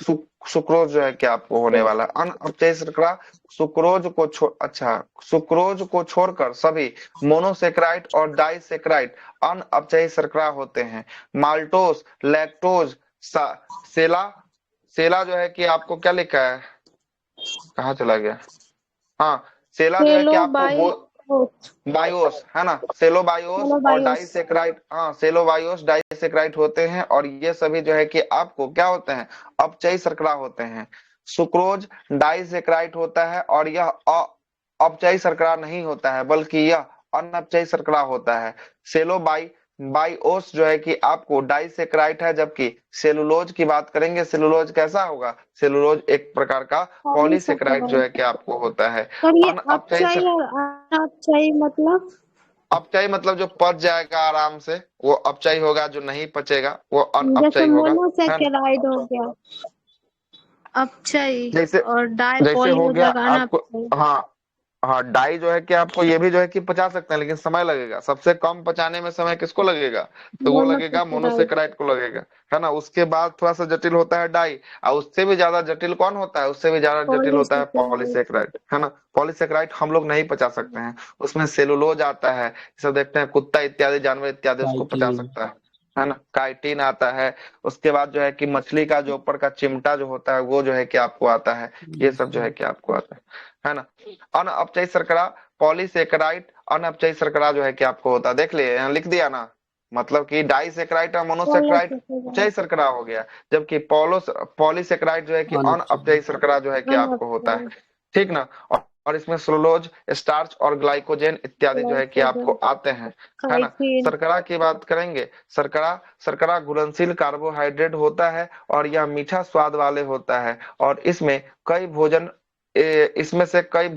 सुक्रोज जो है कि आपको होने वाला है। अनअपचयी शर्करा सुक्रोज को छोड़कर सभी मोनोसेक्राइड और डाइसेक्राइड अनअपचयी शर्करा होते हैं। माल्टोस, लैक्टोज, सेला सेला जो है कि आपको क्या लिखा है? कहाँ चला गया? हाँ सेला जो है कि सेलो आपको बाई बायोस है ना। सेलोबायोस और बायोस। डाइसेक्राइड। हाँ सेलोबायोस डाइसेक्राइड होते हैं और ये सभी जो है कि आपको क्या होते हैं? अपचयी शर्करा होते हैं। सुक्रोज डाइसेक्राइड होता है और यह अपचयी शर्करा नहीं होता है बल्कि यह अनअपचयी शर्करा होता है। सेलोबाई बाइओस जो है कि आपको डाइसेक्राइड है जबकि सेलुलोज की बात करेंगे। सेलुलोज कैसा होगा? सेलुलोज एक प्रकार का पॉलीसेक्राइड जो है कि आपको होता है। और ये अनअपचयी अपचाई और अनअपचाई मतलब? अपचयी मतलब जो पच जाएगा आराम से वो अपचयी होगा, जो नहीं पचेगा वो जैसे अनअपचयी होगा। है ना। मोनोसेकेराइड हो गया अपचाई, जैसे और जैसे डायपॉली हो हो गया जाएगा आपको। अनअपचाई। हाँ हाँ डाई जो है कि आपको ये भी जो है कि पचा सकते हैं लेकिन समय लगेगा। सबसे कम पचाने में समय किसको लगेगा? तो वो लगेगा मोनोसेकेराइड। मोनोसेक्राइड को लगेगा। है ना। उसके बाद थोड़ा सा जटिल होता है डाई और उससे भी ज्यादा जटिल कौन होता है? उससे भी ज्यादा जटिल होता है पॉलीसेकेराइड। पॉलीसेक्राइड। है ना। पॉलीसेक्राइड हम लोग नहीं पचा सकते हैं। उसमें सेलुलोज आता है। सब देखते हैं कुत्ता इत्यादि जानवर इत्यादि उसको पचा काइटिन। सकता है ना। काइटिन आता है। उसके बाद जो है कि मछली का जो ऊपर का चिमटा जो होता है वो जो है कि आपको आता है। ये सब जो है कि आपको आता है ना। अनअपचयी शर्करा पॉलीसेकेराइड अनअपचयी शर्करा जो है कि आपको होता है। देख लिए यहाँ लिख दिया ना। मतलब कि डाइसेक्राइड और मोनोसेक्राइड अपचयी शर्करा हो गया जबकि पॉलीसेकेराइड जो है कि अनअपचाई। अनअपचयी शर्करा जो है कि आपको होता है। अनअपचाई। ठीक ना। और इसमें सेलुलोज स्टार्च और ग्लाइकोजेन इत्यादि जो है कि आपको ग्लाइकोजन। आते हैं। है ना। काइटिन। शर्करा की बात करेंगे। शर्करा शर्करा घुलनशील कार्बोहाइड्रेट होता है और यह मीठा स्वाद वाले होता है और इसमें से कई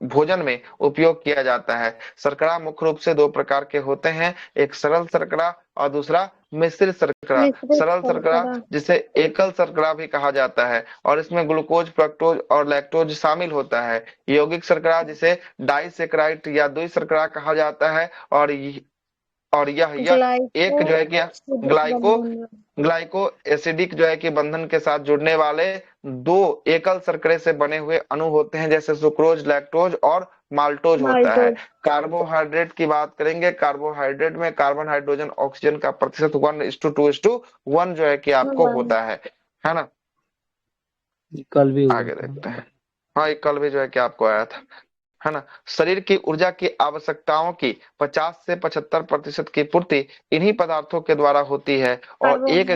भोजन में उपयोग किया जाता है। शर्करा मुख्य रूप से दो प्रकार के होते हैं। एक सरल शर्करा और दूसरा मिश्रित शर्करा। मिश्रित सरल शर्करा शर्करा। जिसे एकल शर्करा भी कहा जाता है और इसमें ग्लूकोज फ्रक्टोज और लैक्टोज शामिल होता है। यौगिक शर्करा जिसे डाइसेक्राइड या द्विशर्करा कहा जाता है और यह एक ग्लाइको जो है कि एसिडिक ग्लाइको बंधन। ग्लाइको एसिडिक जो है कि बंधन के साथ जुड़ने वाले दो एकल शर्करे से बने हुए अणु होते हैं जैसे सुक्रोज लैक्टोज और माल्टोज होता है। माल्टोज। कार्बोहाइड्रेट की बात करेंगे। कार्बोहाइड्रेट में कार्बन हाइड्रोजन ऑक्सीजन का प्रतिशत 1:2:1 जो है कि आपको होता है ना। कल भी हुआ आगे था। देखते हैं। हाँ ये कल भी जो है कि आपको आया था। है ना। शरीर की ऊर्जा की आवश्यकताओं की 50 से 75% की पूर्ति इन्हीं पदार्थों के द्वारा होती है और एक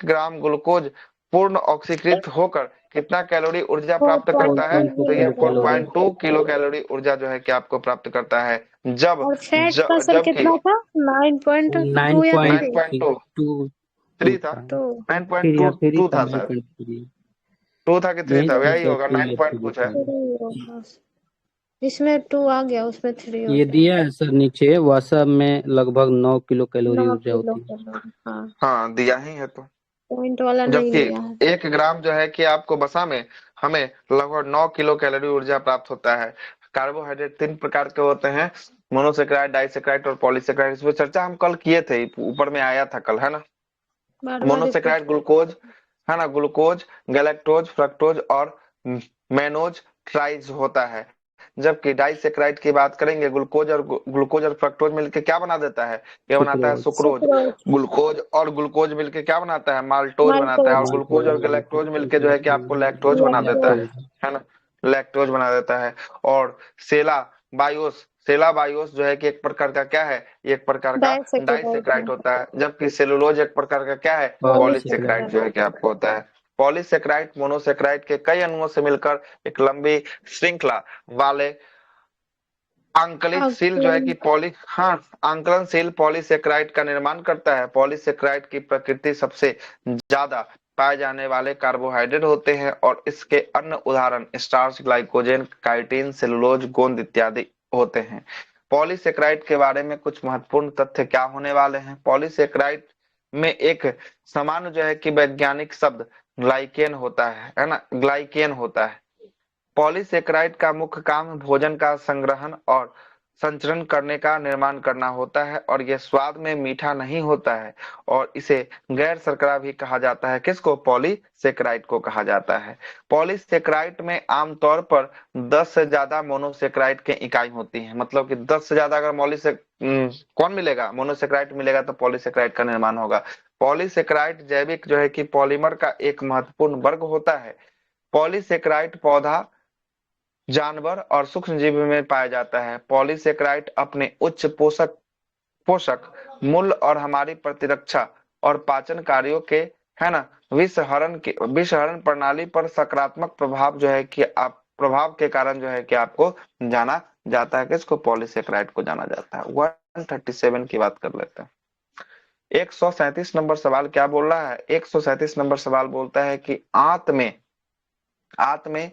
ग्राम ग्लूकोज पूर्ण ऑक्सीकृत होकर कितना कैलोरी ऊर्जा प्राप्त करता है, तो ये 4.2 किलो कैलोरी ऊर्जा जो है कि आपको प्राप्त करता है। जब और फैट का सर जबकि कितना था? 9.2 या 9.2 3 था, 9.2 था सर, 2 था कि 3 था, यही होगा, 9 पॉइंट कुछ है। 3 इसमें 2 आ गया, उसमें 3 ये होता दिया है सर नीचे, वसा में लगभग 9 किलो है। कैलोरी 9 ऊर्जा किलो होती है। कैलोरी, हाँ। हाँ दिया ही है, तो पॉइंट वाला नहीं जबकि लिया है। 1 ग्राम जो है कि आपको वसा में हमें लगभग 9 किलो कैलोरी ऊर्जा प्राप्त होता है। कार्बोहाइड्रेट 3 प्रकार के होते हैं, मोनोसेक्राइड, डाइसेक्राइड और पॉलीसेक्राइड। इस पर चर्चा हम कल किए थे, ऊपर में आया था कल, है ना। बार बार मोनोसेक्राइड ग्लूकोज, है ना, ग्लूकोज, गैलेक्टोज, फ्रक्टोज और मेनोज ट्राइज होता है। जबकि डाइसेक्राइड की बात करेंगे, ग्लूकोज और फ्रक्टोज मिलकर क्या बना देता है, ये बनाता है सुक्रोज। ग्लूकोज और ग्लूकोज मिलकर क्या बनाता है, माल्टोज बनाता है। और ग्लूकोज और गैलेक्टोज मिलकर जो है कि आपको लैक्टोज बना देता है ना, लैक्टोज बना देता है। और सेला बायोस जो है कि एक प्रकार का क्या है, एक प्रकार का डाइसेक्राइड होता है। जबकि सेलुलोज एक प्रकार का क्या है, पॉलीसेक्राइड जो है कि आपको होता है। पॉलीसेक्राइड मोनोसेक्राइड के कई अणुओं से मिलकर एक लंबी श्रृंखला वाले आंकलित जो है कि आंकलनशील पॉलीसेक्राइड का निर्माण करता है। पॉलीसेक्राइड की प्रकृति सबसे ज्यादा पाए जाने वाले कार्बोहाइड्रेट होते हैं और इसके अन्य उदाहरण स्टार्च, ग्लाइकोजन, काइटिन, सेलुलोज, गोंद इत्यादि होते हैं। पॉलीसेक्राइड के बारे में कुछ महत्वपूर्ण तथ्य क्या होने वाले हैं। पॉलीसेक्राइड में एक सामान्य जो है कि वैज्ञानिक शब्द ग्लाइकेन होता है ना, ग्लाइकेन होता है। पॉलीसेक्राइड का मुख्य काम भोजन का संग्रहण और संचरण करने का निर्माण करना होता है और यह स्वाद में मीठा नहीं होता है और इसे गैर शर्करा भी कहा जाता है। किसको, पॉलीसेक्राइड को कहा जाता है। पॉलीसेक्राइड में आमतौर पर 10 से ज्यादा मोनोसेक्राइड के इकाई होती है, मतलब कि 10 से ज्यादा अगर कौन मिलेगा, मोनोसेक्राइड मिलेगा तो पॉलीसेक्राइड का निर्माण होगा। पॉलीसेक्राइड जैविक जो है कि पॉलीमर का एक महत्वपूर्ण वर्ग होता है। पॉलीसेक्राइड पौधा, जानवर और सूक्ष्म जीव में पाया जाता है। पॉलीसेक्राइड अपने उच्च पोषक मूल्य और हमारी प्रतिरक्षा और पाचन कार्यों के, है ना, विषहरण प्रणाली पर सकारात्मक प्रभाव जो है कि प्रभाव के कारण जो है कि आपको जाना जाता है। किसको, पॉलीसेक्राइड को जाना जाता है। 137 की बात कर लेते हैं। 137 नंबर सवाल क्या बोल रहा है, 137 नंबर सवाल बोलता है कि आंत में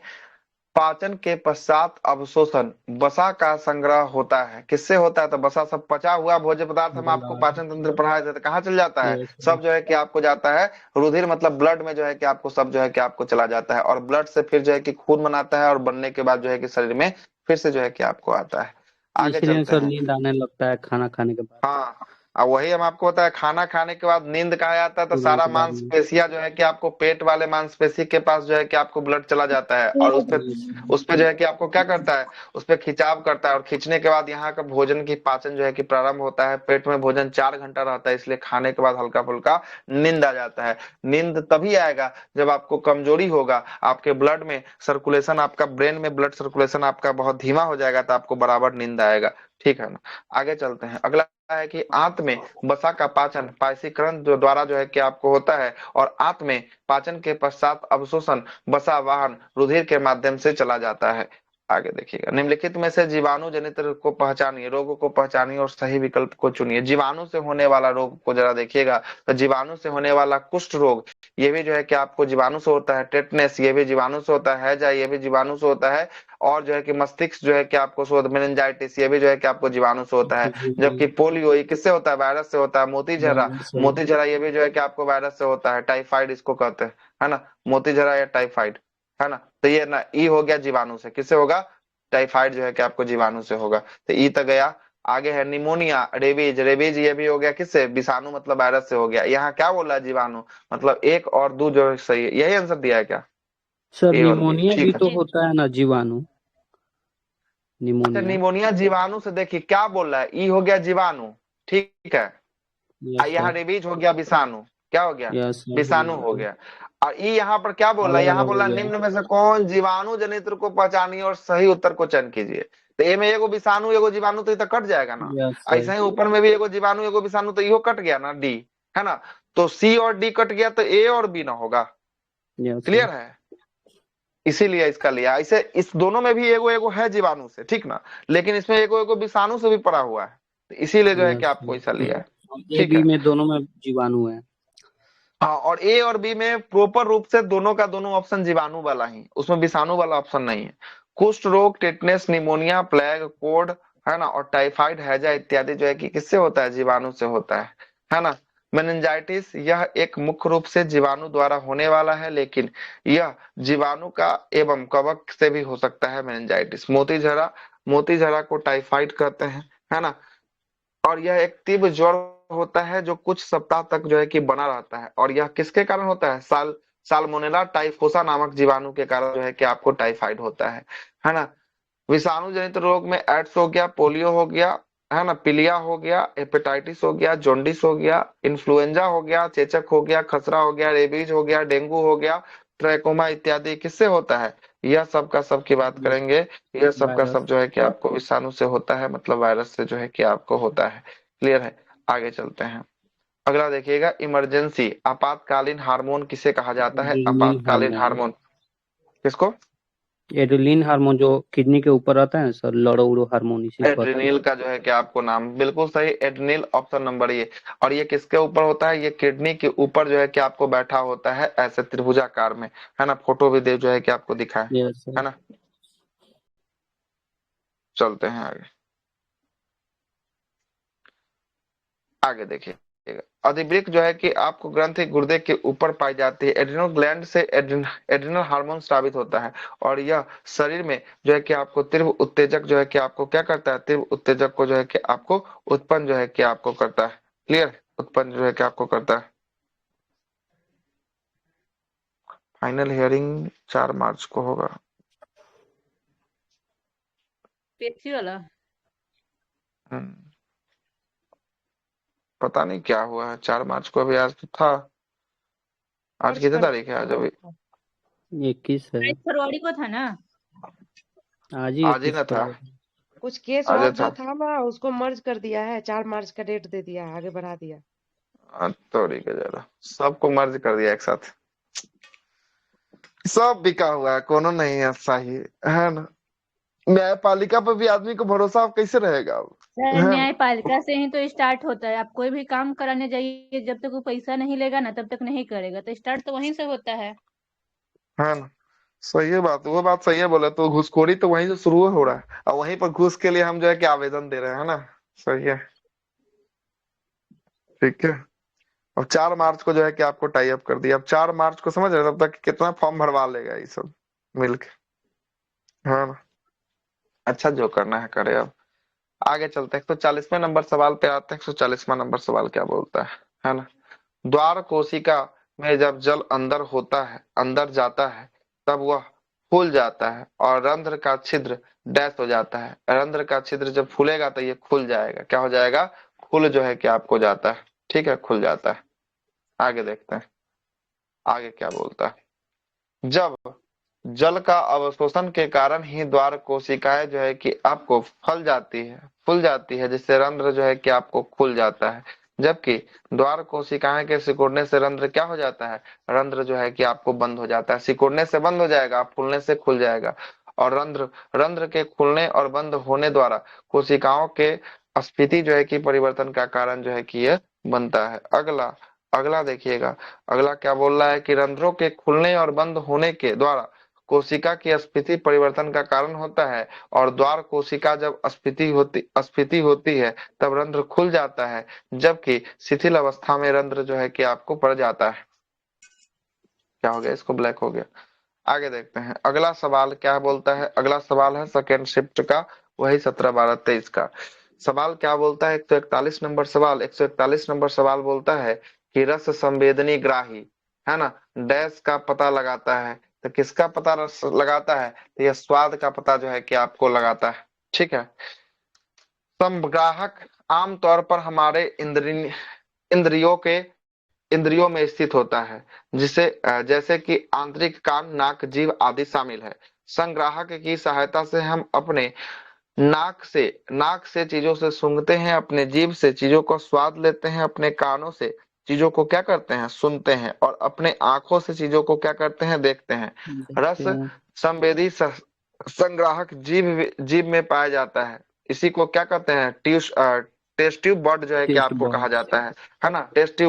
पाचन के पश्चात अवशोषण वसा का संग्रह होता है। किससे होता है, तो वसा सब पचा हुआ भोज्य पदार्थ हम आपको पाचन तंत्र पढ़ाए थे, कहाँ चल जाता है, सब जो है कि आपको जाता है रुधिर, मतलब ब्लड में जो है कि आपको सब जो है कि आपको चला जाता है और ब्लड से फिर जो है कि खून बनाता है और बनने के बाद जो है कि शरीर में फिर से जो है कि आपको आता है। आगे चलते हैं। नींद आने लगता है खाना खाने के बाद। हाँ, और वही हम आपको बताया, खाना खाने के बाद नींद कहा जाता है तो सारा मांसपेशियां जो है कि आपको पेट वाले मांसपेशी के पास जो है कि आपको ब्लड चला जाता है और उस पे जो है कि आपको क्या करता है, उस पे खिंचाव करता है और खींचने के बाद यहाँ का भोजन की पाचन जो है कि प्रारंभ होता है। पेट में भोजन 4 घंटा रहता है, इसलिए खाने के बाद हल्का फुल्का नींद आ जाता है। नींद तभी आएगा जब आपको कमजोरी होगा, आपके ब्लड में सर्कुलेशन, आपका ब्रेन में ब्लड सर्कुलेशन आपका बहुत धीमा हो जाएगा, तो आपको बराबर नींद आएगा। ठीक है ना, आगे चलते हैं। अगला है कि आंत में वसा का पाचन पायसीकरण द्वारा जो है कि आपको होता है और आंत में पाचन के पश्चात अवशोषण वसा वाहन रुधिर के माध्यम से चला जाता है। आगे देखिएगा, निम्नलिखित में से जीवाणु जनित को पहचानिए, रोगों को पहचानिए और सही विकल्प को चुनिए। जीवाणु से होने वाला रोग को जरा देखिएगा, तो जीवाणु से होने वाला कुष्ठ रोग, ये भी जो है कि आपको जीवाणु से होता है। टेटनेस, ये भी जीवाणु से होता है। हैजा, ये भी जीवाणु से होता है। और जो है कि मस्तिष्क जो है कि आपको मेनिंजाइटिस, ये भी जो है कि आपको जीवाणु से होता है। जबकि पोलियो ये किससे होता है, वायरस से होता है। मोतीझरा ये भी जो है कि आपको वायरस से होता है। टाइफाइड इसको कहते हैं, है ना, मोतीझरा या टाइफाइड, है ना। तो ये ना ई हो गया जीवाणु से, किससे होगा, टाइफाइड जो है कि आपको जीवाणु से होगा। तो ई तो गया। आगे है निमोनिया, रेबीज ये भी हो गया किससे, विषाणु मतलब वायरस से हो गया। यहाँ क्या बोला है, जीवाणु, मतलब 1 और 2 जो सही है। यही आंसर दिया है क्या, सर ए और बी, निमोनिया भी ठीक है। तो होता है ना जीवाणु, अच्छा, निमोनिया जीवाणु से, देखिए क्या बोल रहा है, ई हो गया जीवाणु, ठीक है। यहाँ रेबीज हो गया विषाणु, क्या हो गया, विषाणु हो गया। और ई यहाँ पर क्या बोल रहा है, अलग यहाँ अलग बोल हो रहा है गया। निम्न में से कौन जीवाणु जनित को पहचानिए और सही उत्तर को चयन कीजिए। तो ए में एगो विषाणु एगो जीवाणु तो ये तो कट जाएगा ना। Yes sir. ऐसा ही ऊपर में भी एगो जीवाणु एगो विषाणु तो इहो कट गया ना, डी है ना। तो सी और डी कट गया तो ए और बी ना होगा। Yes clear sir. है, इसीलिए इसका लिया। ऐसे इस दोनों में भी एगो एगो है जीवाणु से, ठीक ना, लेकिन इसमें एगो एगो विषाणु से भी पड़ा हुआ है, तो इसीलिए जो है कि यस आपको ऐसा लिया है। सर। ए ठीक बी है, में दोनों में जीवाणु है। हाँ, और ए और बी में प्रॉपर रूप से दोनों का दोनों ऑप्शन जीवाणु वाला ही, उसमें विषाणु वाला ऑप्शन नहीं है। कुष्ठ रोग, टेटनेस, निमोनिया, प्लेग, कोड है ना, और टाइफाइड, हैजा इत्यादि जो है कि किससे होता है, जीवाणु से होता है ना। मेनिंजाइटिस यह एक मुख्य रूप से जीवाणु द्वारा होने वाला है, लेकिन यह जीवाणु का एवं कवक से भी हो सकता है मेनिंजाइटिस। मोतीझरा, मोतीझरा को टाइफाइड कहते हैं, है ना। और यह एक तीव्र ज्वर होता है जो कुछ सप्ताह तक जो है कि बना रहता है, और यह किसके कारण होता है, साल्मोनेला टाइफोसा नामक जीवाणु के कारण जो है कि आपको टाइफाइड होता है ना। विषाणु जनित रोग में एड्स हो गया, पोलियो हो गया, है ना, पीलिया हो गया, हेपेटाइटिस हो गया, जॉन्डिस हो गया, इन्फ्लुएंजा हो गया, चेचक हो गया, खसरा हो गया, रेबीज हो गया, डेंगू हो गया, ट्रैकोमा इत्यादि किससे होता है, यह सब का सब की बात करेंगे। यह सब का वायरस। सब जो है कि आपको विषाणु से होता है, मतलब वायरस से जो है कि आपको होता है। क्लियर है, आगे चलते हैं। अगला देखिएगा, इमरजेंसी आपातकालीन हार्मोन किसे कहा जाता है, एड्रेनलिन आपातकालीन हार्मोन। हार्मोन किसको, एड्रेनलिन हार्मोन जो किडनी के ऊपर रहता है सर, लड़ो उड़ो हार्मोन, इसी को कहते एड्रिनल का जो है कि आपको नाम बिल्कुल सही, एड्रिनल ऑप्शन नंबर ये। और ये किसके ऊपर होता है, ये किडनी के ऊपर जो है कि आपको बैठा होता है ऐसे त्रिभुजाकार में, है ना। फोटो भी दे जो है कि आपको दिखा हैं। यस है सर। ना। चलते हैं आगे, आगे देखिएगा। अधिवृक्क जो है कि आपको ग्रंथि गुर्दे के ऊपर पाई जाती है, एड्रिनल ग्लैंड से एड्रिनल हार्मोन स्रावित होता है, और यह शरीर में जो है कि आपको तीव्र उत्तेजक जो है कि आपको क्या करता है, तीव्र उत्तेजक को जो है कि आपको उत्पन्न जो है कि आपको करता है। क्लियर, उत्पन्न जो है कि आपको करता है। फाइनल हियरिंग 4 मार्च को होगा। पेप्सी वाला। हम्म, पता नहीं क्या हुआ है 4 मार्च को, अभी आज तो था, आज खर्च कितनी कर तारीख है आज अभी, 21 है। 22 फरवरी को था ना। आज ही आज ही 21 ना था, फरवरी। कुछ केस आज और था। जो था ना उसको मर्ज कर दिया है, 4 मार्च का डेट दे दिया है, आगे बढ़ा दिया। तोड़ी के जरा सबको मर्ज कर दिया एक साथ, सब बिका हुआ है, कोनो नहीं है सही, है ना। न्यायपालिका पर भी आदमी को भरोसा अब कैसे रहेगा अब, सर, है ना। न्यायपालिका से ही तो स्टार्ट होता है। आप कोई भी काम कराने जाइए, जब तक वो पैसा नहीं लेगा ना तब तक नहीं करेगा, तो स्टार्ट तो वहीं से होता है। है ना, सही है बात, वो बात सही है, बोले तो घूसखोरी तो वहीं से शुरू हो रहा है, और वहीं पर घूस के लिए हम जो है कि आवेदन दे रहे हैं ना। सही है, ठीक है। अब 4 मार्च को जो है कि आपको टाई अप कर दिया, अब 4 मार्च को समझ रहे हैं, तब तक कितना फॉर्म भरवा लेगा ये सब मिलके, है ना। अच्छा, जो करना है करे। अब आगे चलते हैं, 140वें नंबर सवाल पे आते हैं। 140वां नंबर सवाल क्या बोलता है ना। द्वार कोशिका में जब जल अंदर होता है, अंदर जाता है, तब वह फूल जाता है और रंध्र का छिद्र डैश हो जाता है। रंध्र का छिद्र जब फूलेगा तो ये खुल जाएगा, क्या हो जाएगा, खुल जो है कि आपको जाता है, ठीक है, खुल जाता है। आगे देखते हैं, आगे क्या बोलता है। जब जल का अवशोषण के कारण ही द्वार कोशिकाएं जो है कि आपको फल जाती है, फूल जाती है, जिससे रंध्र जो है कि आपको खुल जाता है। जबकि द्वार कोशिकाएं के सिकुड़ने से रंध्र क्या हो जाता है, रंध्र जो है कि आपको बंद हो जाता है। सिकुड़ने से बंद हो जाएगा, फूलने से खुल जाएगा। और रंध्र रंध्र के खुलने और बंद होने द्वारा कोशिकाओं के स्फीति जो है कि परिवर्तन का कारण जो है कि यह बनता है। अगला अगला देखिएगा, अगला क्या बोल रहा है कि रंध्रों के खुलने और बंद होने के द्वारा कोशिका की स्फीति परिवर्तन का कारण होता है, और द्वार कोशिका जब स्फीति होती है तब रंध्र खुल जाता है, जबकि शिथिल अवस्था में रंध्र जो है कि आपको पड़ जाता है। क्या हो गया, इसको ब्लैक हो गया। आगे देखते हैं, अगला सवाल क्या बोलता है। अगला सवाल है सेकेंड शिफ्ट का, वही 17 12 23 का सवाल। क्या बोलता है, 141 नंबर सवाल। 141 नंबर सवाल बोलता है कि रस संवेदनी ग्राही, है ना, डैश का पता लगाता है। तो किसका पता रस लगाता है, तो यह स्वाद का पता जो है कि आपको लगाता है, ठीक है। संग्राहक आमतौर पर हमारे इंद्रियों के इंद्रियों में स्थित होता है, जिसे जैसे कि आंतरिक कान, नाक, जीभ आदि शामिल है। संग्राहक की सहायता से हम अपने नाक से चीजों से सूंघते हैं, अपने जीभ से चीजों को स्वाद लेते हैं, अपने कानों से चीजों को क्या करते हैं, सुनते हैं, और अपने आंखों से चीजों को क्या करते हैं, देखते हैं। रस देखते हैं। संवेदी संग्राहक जीभ में पाया जाता है। इसी को क्या कहते हैं, टेस्ट ट्यूब बर्ड जो है कि टेस्ट आपको कहा बर्ड। जाता है ना। टेस्ट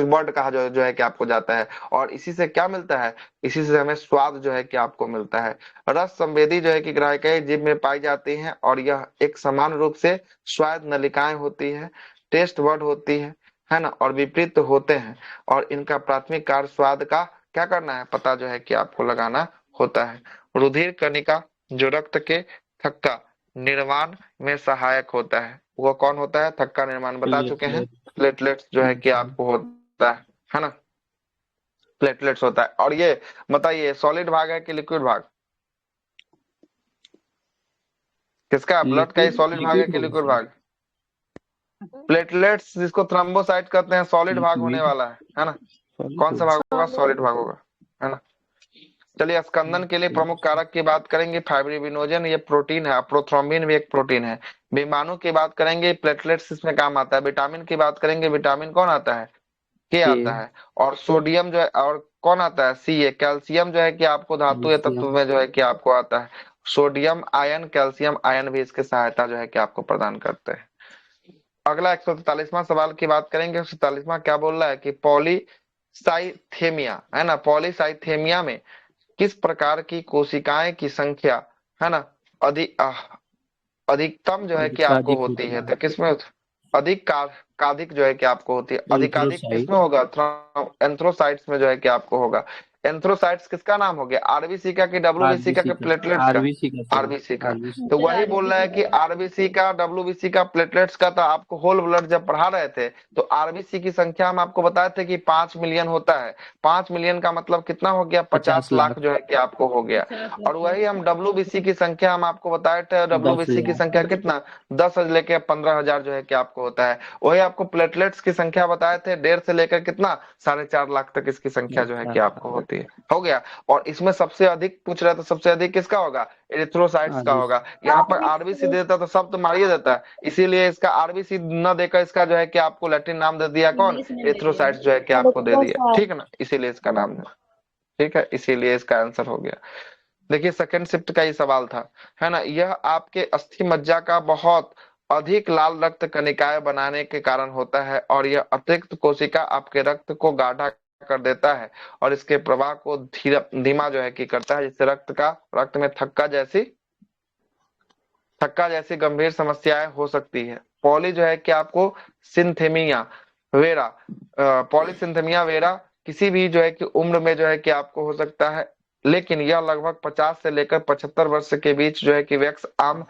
बर्ड कहा जो है कि आपको जाता है। और इसी से क्या मिलता है, इसी से हमें स्वाद जो है कि आपको मिलता है। रस संवेदी जो है कि ग्राहिकाएं जीभ में पाई जाती हैं, और यह एक समान रूप से स्वाद नलिकाएं होती है, टेस्ट बर्ड होती है ना, और विपरीत होते हैं। और इनका प्राथमिक कार्य स्वाद का क्या करना है, पता जो है कि आपको लगाना होता है। रुधिर कणिका जो रक्त के थक्का निर्माण में सहायक होता है, वो कौन होता है, थक्का निर्माण बता चुके हैं। प्लेटलेट। प्लेटलेट्स जो है कि आपको होता है ना, प्लेटलेट्स होता है। और ये बताइए सॉलिड भाग है कि लिक्विड भाग, किसका, ब्लड का ही लिक्विड सॉलिड भाग है लिक्विड कि होगा लिक्विड सर। भाग। प्लेटलेट्स जिसको थ्रोम्बोसाइट कहते हैं, सॉलिड भाग होने लिक्विड वाला है ना। सॉलिड कौन सा होगा। भाग होगा, सॉलिड भाग होगा, है ना। चलिए स्कंदन के लिए प्रमुख कारक की बात करेंगे, फाइब्रिनोजन ये प्रोटीन है, प्रोथ्रोम्बिन भी एक प्रोटीन है। विमाणु की बात करेंगे, प्लेटलेट्स इसमें काम आता है। विटामिन की बात करेंगे, विटामिन कौन आता है, के के आता है। और सोडियम जो है, और कौन आता है, सी है। कैल्शियम जो है कि आपको धातु या तत्व कैल्शियम। में जो है कि आपको आता है। सोडियम आयन, कैल्शियम आयन भी इसके सहायता जो है कि आपको प्रदान करते हैं। अगला 143वां सवाल की बात करेंगे। 143वां क्या बोल रहा है कि पॉलीसाइथेमिया है ना, पॉलीसाइथेमिया में किस प्रकार की कोशिकाएं की संख्या है ना अधिक अधिकतम जो है कि आपको अधिकाधिक होती होती है, है। तो किसमें अधिक काधिक जो है कि आपको होती है, अधिकाधिक किसमें एंथ्रोसाइट। होगा, एंथ्रोसाइट्स में जो है कि आपको होगा। एंथ्रोसाइट्स किसका नाम हो गया, आरबीसी का कि डब्ल्यूबीसी का आरबीसी कि का। प्लेटलेट्स का, आरबीसी का सर। आरबीसी का। आरबीसी। तो सर वही बोल रहा है कि आरबीसी आरबीसी का, डब्ल्यूबीसी का, प्लेटलेट्स का। तो आपको होल ब्लड जब पढ़ा रहे थे तो आरबीसी की संख्या हम आपको बताए थे कि 5 मिलियन होता है। 5 मिलियन का मतलब कितना हो गया, 50 50 लाख लाख। जो है कि आपको हो गया। 50 और लाख वही हम डब्ल्यूबीसी की संख्या हम आपको बताए थे, 10 डब्ल्यूबीसी की लाख। संख्या कितना, 10 से लेकर 15,000 जो है कि आपको होता है। वही आपको प्लेटलेट्स की संख्या बताए थे, 1.5 से लेकर कितना, 4.5 लाख तक इसकी संख्या जो है कि 4 आपको होती है। हो गया। और इसमें सबसे अधिक पूछ रहा था, सबसे अधिक किसका होगा, एरिथ्रोसाइट्स का आरबीसी। होगा। यहाँ पर आरबीसी देता तो सब तो मारिए देता है, इसीलिए इसका आरबीसी न देकर इसका जो है कि आपको लैटिन नाम दे दिया, कौन, इंग्लिश में दे दिया। एरिथ्रोसाइट्स जो है कि आपको दे दिया, इलेक्ट्रोसाइट। ठीक है ना, इसीलिए इसका नाम है। ठीक है, इसीलिए इसका आंसर हो गया। देखिए सेकंड शिफ्ट का ये सवाल था, है ना। यह आपके अस्थि मज्जा का बहुत अधिक लाल रक्त कणिकाएं बनाने के कारण होता है, और यह अतिरिक्त कोशिका आपके रक्त को गाढ़ा कर देता है, और इसके प्रवाह को धीमा जो है कि करता है, जिससे रक्त में थक्का जैसी गंभीर समस्याएं हो सकती है। पॉली जो है कि आपको सिंथेमिया वेरा, पॉलीसिंथेमिया वेरा किसी भी जो है कि उम्र में जो है कि आपको हो सकता है, लेकिन यह लगभग 50 से लेकर 75 वर्ष के बीच जो है कि वैक्स आम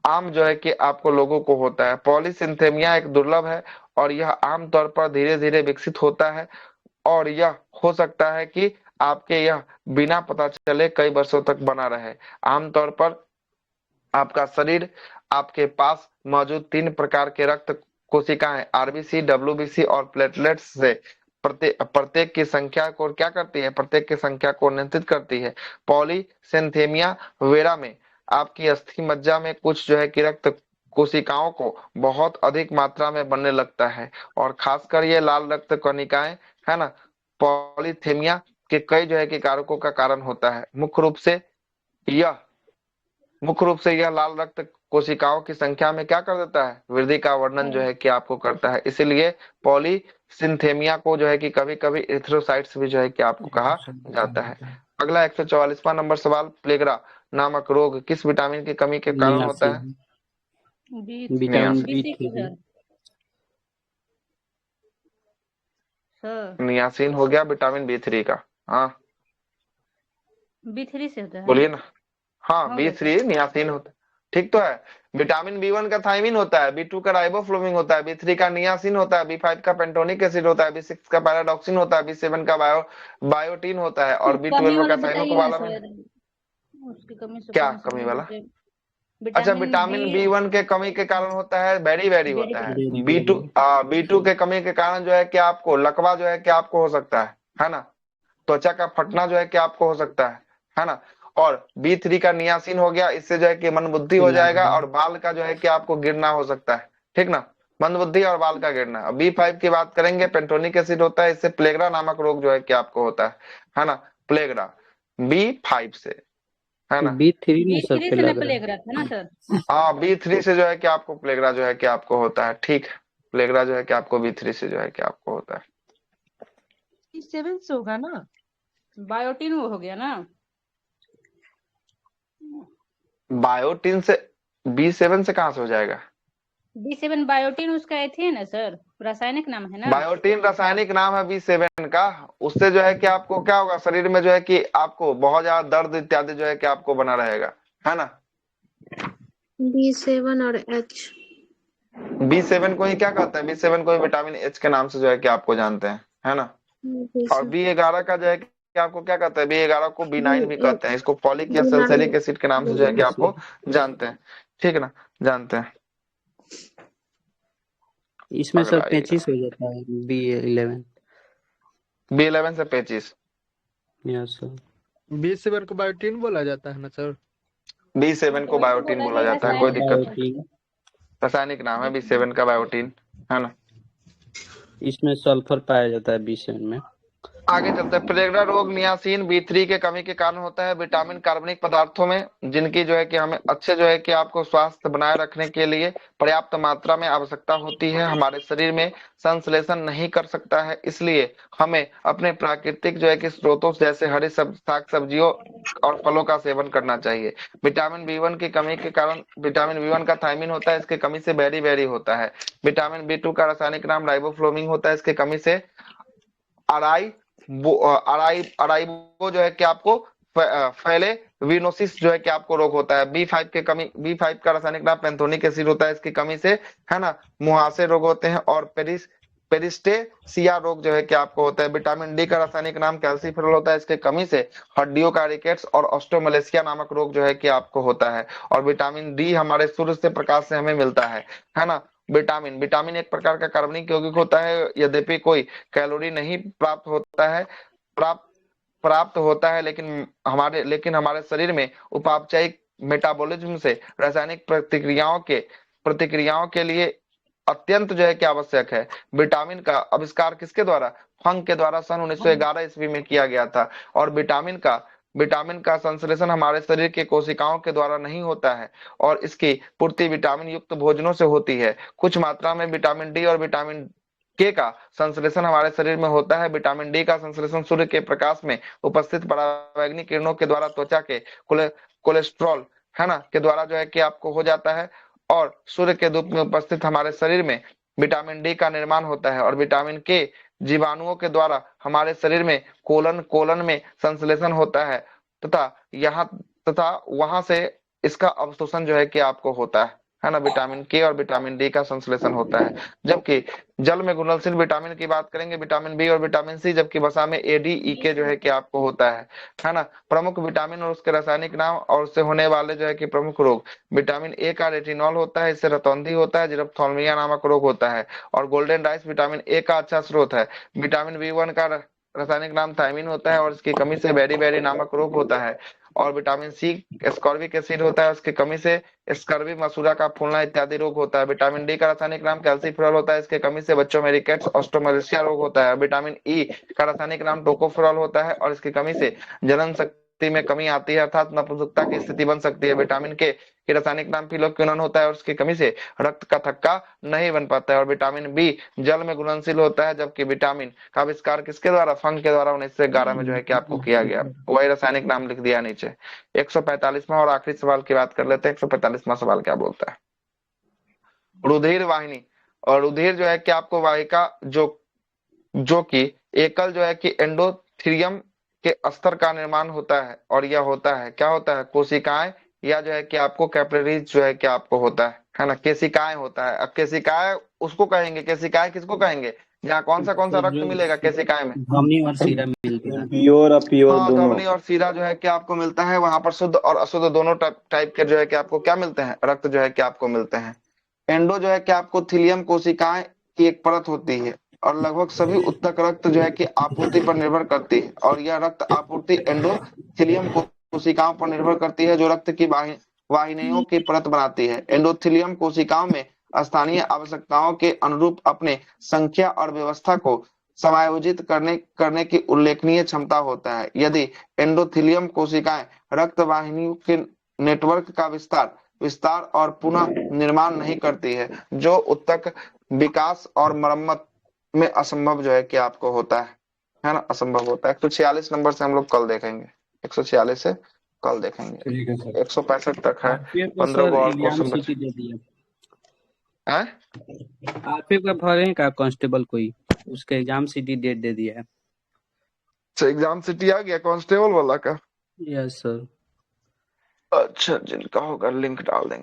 आम जो है कि आपको लोगों को होता है। पॉलीसिंथेमिया एक दुर्लभ है, और यह आमतौर पर धीरे धीरे विकसित होता है, और यह हो सकता है कि आपके यह बिना पता चले कई वर्षों तक बना रहे। आमतौर पर आपका शरीर, आपके पास मौजूद 3 प्रकार के रक्त कोशिकाएं आरबीसी, डब्ल्यूबीसी और प्लेटलेट्स से प्रत्येक की संख्या को क्या करती है, प्रत्येक की संख्या को नियंत्रित करती है। पॉलीसिंथेमिया वेरा में आपकी अस्थि मज्जा में कुछ जो है कि रक्त कोशिकाओं को बहुत अधिक मात्रा में बनने लगता है, और खासकर ये लाल रक्त कणिकाएं, है ना, पॉलीथेमिया के कई जो है कि कारकों का कारण होता है। यह मुख्य रूप से यह लाल रक्त कोशिकाओं की संख्या में क्या कर देता है, वृद्धि का वर्णन जो है कि आपको करता है। इसीलिए पॉलीसिंथेमिया को जो है कि कभी कभी एरिथ्रोसाइट्स भी जो है कि आपको कहा जाता है। अगला 144वां नंबर सवाल, प्लेगरा नामक रोग किस विटामिन की कमी के कारण होता है, vitamin B B six three. Sir niacin हो गया विटामिन बी3 का। हाँ B3 से होता है। बोलिए ना। हाँ हो गया बी3 नियासिन होता है, ठीक तो है। विटामिन बी1 का थायमिन होता है, बी2 का राइबोफ्लोविन होता है, बी3 का नियासिन होता है, बी5 का पेंटोनिक एसिड होता है, बी6 का पैराडॉक्सिन होता है, बी7 का बायोटीन होता है, और कमी बी12 वाला का बताइए ना साइनोकोबालामिन। सर, उसकी कमी से क्या कौन सा कमी नहीं वाला, होते। अच्छा, विटामिन विटामिन बी B1 के कमी के कारण होता है, वेरी वेरी वेरी होता है। वेरी B2 वेरी B2 के कमी के कारण जो है कि आपको लकवा जो है कि आपको हो सकता है ना, त्वचा का फटना जो है कि आपको हो सकता है ना। और B3 का नियासिन हो गया, इससे जो है कि मंदबुद्धि हो जाएगा और बाल का जो है कि आपको गिरना हो सकता है, ठीक ना, मंदबुद्धि और बाल का गिरना। B5 की बात करेंगे, पेंटोनिक एसिड होता है, इससे प्लेगरा नामक रोग जो है कि आपको होता है ना, प्लेगरा B5 से, है ना। B3 में सर B3 पे से लग न रहा है। प्लेग था ना सर। हाँ, B3 से जो है कि आपको प्लेगरा जो है कि आपको होता है, ठीक है। प्लेगरा जो है कि आपको B3 से जो है कि आपको होता है। B7 से होगा ना। बायोटिन वो हो गया ना। बायोटिन से, B7 से कहाँ से हो जाएगा? B7 बायोटिन उसका एथी है ना सर, रासायनिक नाम है ना। बायोटिन रासायनिक नाम है B7 का। उससे जो है कि आपको क्या होगा, शरीर में जो है कि आपको बहुत ज्यादा दर्द इत्यादि जो है कि आपको बना रहेगा, है ना। B7 और H। B7 को ही क्या कहते हैं, B7 को ही विटामिन H के नाम से जो है कि आपको जानते हैं, है ना। और B11 का जो है कि आपको क्या कहते हैं, B11 को B9 भी कहते हैं, इसको फॉलिक या सल्फ्यूरिक एसिड के नाम से जो है कि आपको जानते हैं, ठीक है ना, जानते हैं। इसमें सर अगला 35 हो जाता है B11। B11 से 35। Yes sir. B7 को बायोटीन बोला जाता है ना सर। B7 को बायोटीन बोला जाता है, कोई दिक्कत नहीं, बायोटिन रासायनिक नाम है B7 का बायोटीन, है ना। इसमें सल्फर पाया जाता है B7 में। आगे चलते हैं। प्लेगरा रोग नियासिन B3 के कमी के कारण होता है। विटामिन कार्बनिक पदार्थों में जिनकी जो है कि हमें अच्छे जो है कि आपको स्वास्थ्य बनाए रखने के लिए पर्याप्त मात्रा में आवश्यकता होती है, हमारे शरीर में संश्लेषण नहीं कर सकता है, इसलिए हमें अपने प्राकृतिक जो है कि स्रोतों जैसे हरी साग सब्जियों और फलों का सेवन करना चाहिए। विटामिन B1 की कमी के कारण, विटामिन B1 का थायमिन होता है, इसकी कमी से बेरी बेरी होता है। विटामिन B2 का रासायनिक नाम राइबोफ्लोविन होता है, इसकी कमी से अराई अराइबो जो है कि आपको फैले विनोसिस जो है कि आपको रोग होता है। B5 के कमी, B5 का रासायनिक नाम पेंथोनिक एसिड होता है, इसकी कमी से, है ना, मुहासे रोग होते हैं और पेरिस्टेसिया रोग जो है कि आपको होता है। विटामिन डी का रासायनिक नाम कैल्सीफेरॉल होता है, इसके कमी से हड्डियों का रिकेट्स और ऑस्टियोमलेशिया नामक रोग जो है कि आपको होता है। और विटामिन डी हमारे सूर्य से प्रकाश से हमें मिलता है ना। विटामिन एक प्रकार का कार्बनिक यौगिक होता है, यद्यपि कोई कैलोरी नहीं प्राप्त होता है, प्राप्त प्राप्त होता है, लेकिन हमारे शरीर में उपापचयिक मेटाबॉलिज्म से रासायनिक प्रतिक्रियाओं के लिए अत्यंत जो है कि आवश्यक है। विटामिन का आविष्कार किसके द्वारा, फंक के द्वारा सन 1911 ईस्वी में किया गया था। और विटामिन का संश्लेषण हमारे शरीर के कोशिकाओं के द्वारा नहीं होता है और इसकी पूर्ति विटामिन युक्त भोजनों से होती है। कुछ मात्रा में विटामिन डी और विटामिन के का संश्लेषण हमारे शरीर में होता है। विटामिन डी का संश्लेषण सूर्य के प्रकाश में उपस्थित पराबैंगनी किरणों के द्वारा त्वचा के कोलेस्ट्रॉल, है ना, के द्वारा जो है कि आपको हो जाता है। और सूर्य के धूप में उपस्थित हमारे शरीर में विटामिन डी का निर्माण होता है और विटामिन के जीवाणुओं के द्वारा हमारे शरीर में कोलन में संश्लेषण होता है तथा वहां से इसका अवशोषण जो है कि आपको होता है ना। विटामिन के और विटामिन डी का संश्लेषण होता है। जबकि जल में घुलनशील विटामिन की बात करेंगे, विटामिन बी और विटामिन सी, जबकि वसा में ADE जो है कि आपको होता है ना। प्रमुख विटामिन और उसके रासायनिक नाम और उससे होने वाले जो है कि प्रमुख रोग, विटामिन ए का रेटिनॉल होता है, इससे रतौंधी होता है, जीरप्थोल्मिया नामक रोग होता है। और गोल्डन राइस विटामिन ए का अच्छा स्रोत है। विटामिन B1 का रासायनिक नाम थायमिन होता है और इसकी कमी से बेरी बेरी नामक रोग होता है। और विटामिन सी एस्कॉर्बिक एसिड होता है, उसकी कमी से स्कर्वी, मसूड़ा का फूलना इत्यादि रोग होता है। विटामिन डी का रासायनिक नाम कैल्सीफेरॉल होता है, इसके कमी से बच्चों में रिकेट्स, ऑस्टियोमलेशिया रोग होता है। विटामिन ई का रासायनिक नाम टोकोफेरॉल होता है और इसकी कमी से जनन शक्ति में कमी आती है, अर्थात नपुंसकता की स्थिति बन सकती है। विटामिन के रासायनिक नाम फिलोक्विनोन होता है और उसकी कमी से रक्त का थक्का नहीं बन पाता है। और विटामिन बी जल में घुलनशील होता है, जबकि विटामिन का आविष्कार किसके द्वारा, फंक के द्वारा 1911 में जो है कि आपको किया गया। वही रासायनिक नाम लिख दिया नीचे। 145वां और आखिरी सवाल की बात कर लेते हैं। 145वां सवाल क्या बोलता है, रुधिर वाहिनी। और रुधिर जो है कि आपको वाहिका जो कि एकल जो है कि एंडोथेलियम के स्तर का निर्माण होता है और यह होता है, क्या होता है, कोशिकाएं या जो है कि आपको कैपिलरीज जो है कि आपको होता है ना, केशिकाएं होता है। अब केशिकाएं उसको कहेंगे, केशिकाएं किसको कहेंगे, जहाँ कौन सा रक्त जो मिलेगा केशिकाएं में। धमनी और सीरा मिलते हैं। प्योर और प्योर हाँ, दोनों। धमनी और सीरा जो है कि आपको मिलता है, वहां पर शुद्ध और अशुद्ध दोनों टाइप के जो है कि आपको क्या मिलते हैं, रक्त जो है कि आपको मिलते हैं। एंडो जो है कि आपको थिलियम कोशिकाएं की एक परत होती है और लगभग सभी उत्तक रक्त जो है कि आपूर्ति पर निर्भर करती है, और यह रक्त आपूर्ति एंडोथेलियम कोशिकाओं पर निर्भर करती है, जो रक्त की वाहिनियों की परत बनाती है। एंडोथेलियम कोशिकाओं में स्थानीय आवश्यकताओं के अनुरूप अपने संख्या और व्यवस्था को समायोजित करने की उल्लेखनीय क्षमता होता है। यदि एंडोथेलियम कोशिकाएं रक्त वाहिनियों के नेटवर्क का विस्तार और पुनः निर्माण नहीं करती है, जो उत्तक विकास और मरम्मत में असंभव जो है कि आपको होता है ना, असंभव होता है। 146 नंबर से हम लोग कल देखेंगे, 146 से कल देखेंगे। ठीक है सर। 165 तक है, आरपीएफ का 15 सर को और एग्जाम क्वेश्चन सीटी बचे दे दिया। हैं। आरपीएफ का भरे का कांस्टेबल कोई, उसके एग्जाम सीटी डेट दे दिया है। अच्छा, एग्जाम सिटी आ गया कांस्टेबल वाला का। Yes sir. अच्छा, जिनका होगा लिंक डाल देंगे।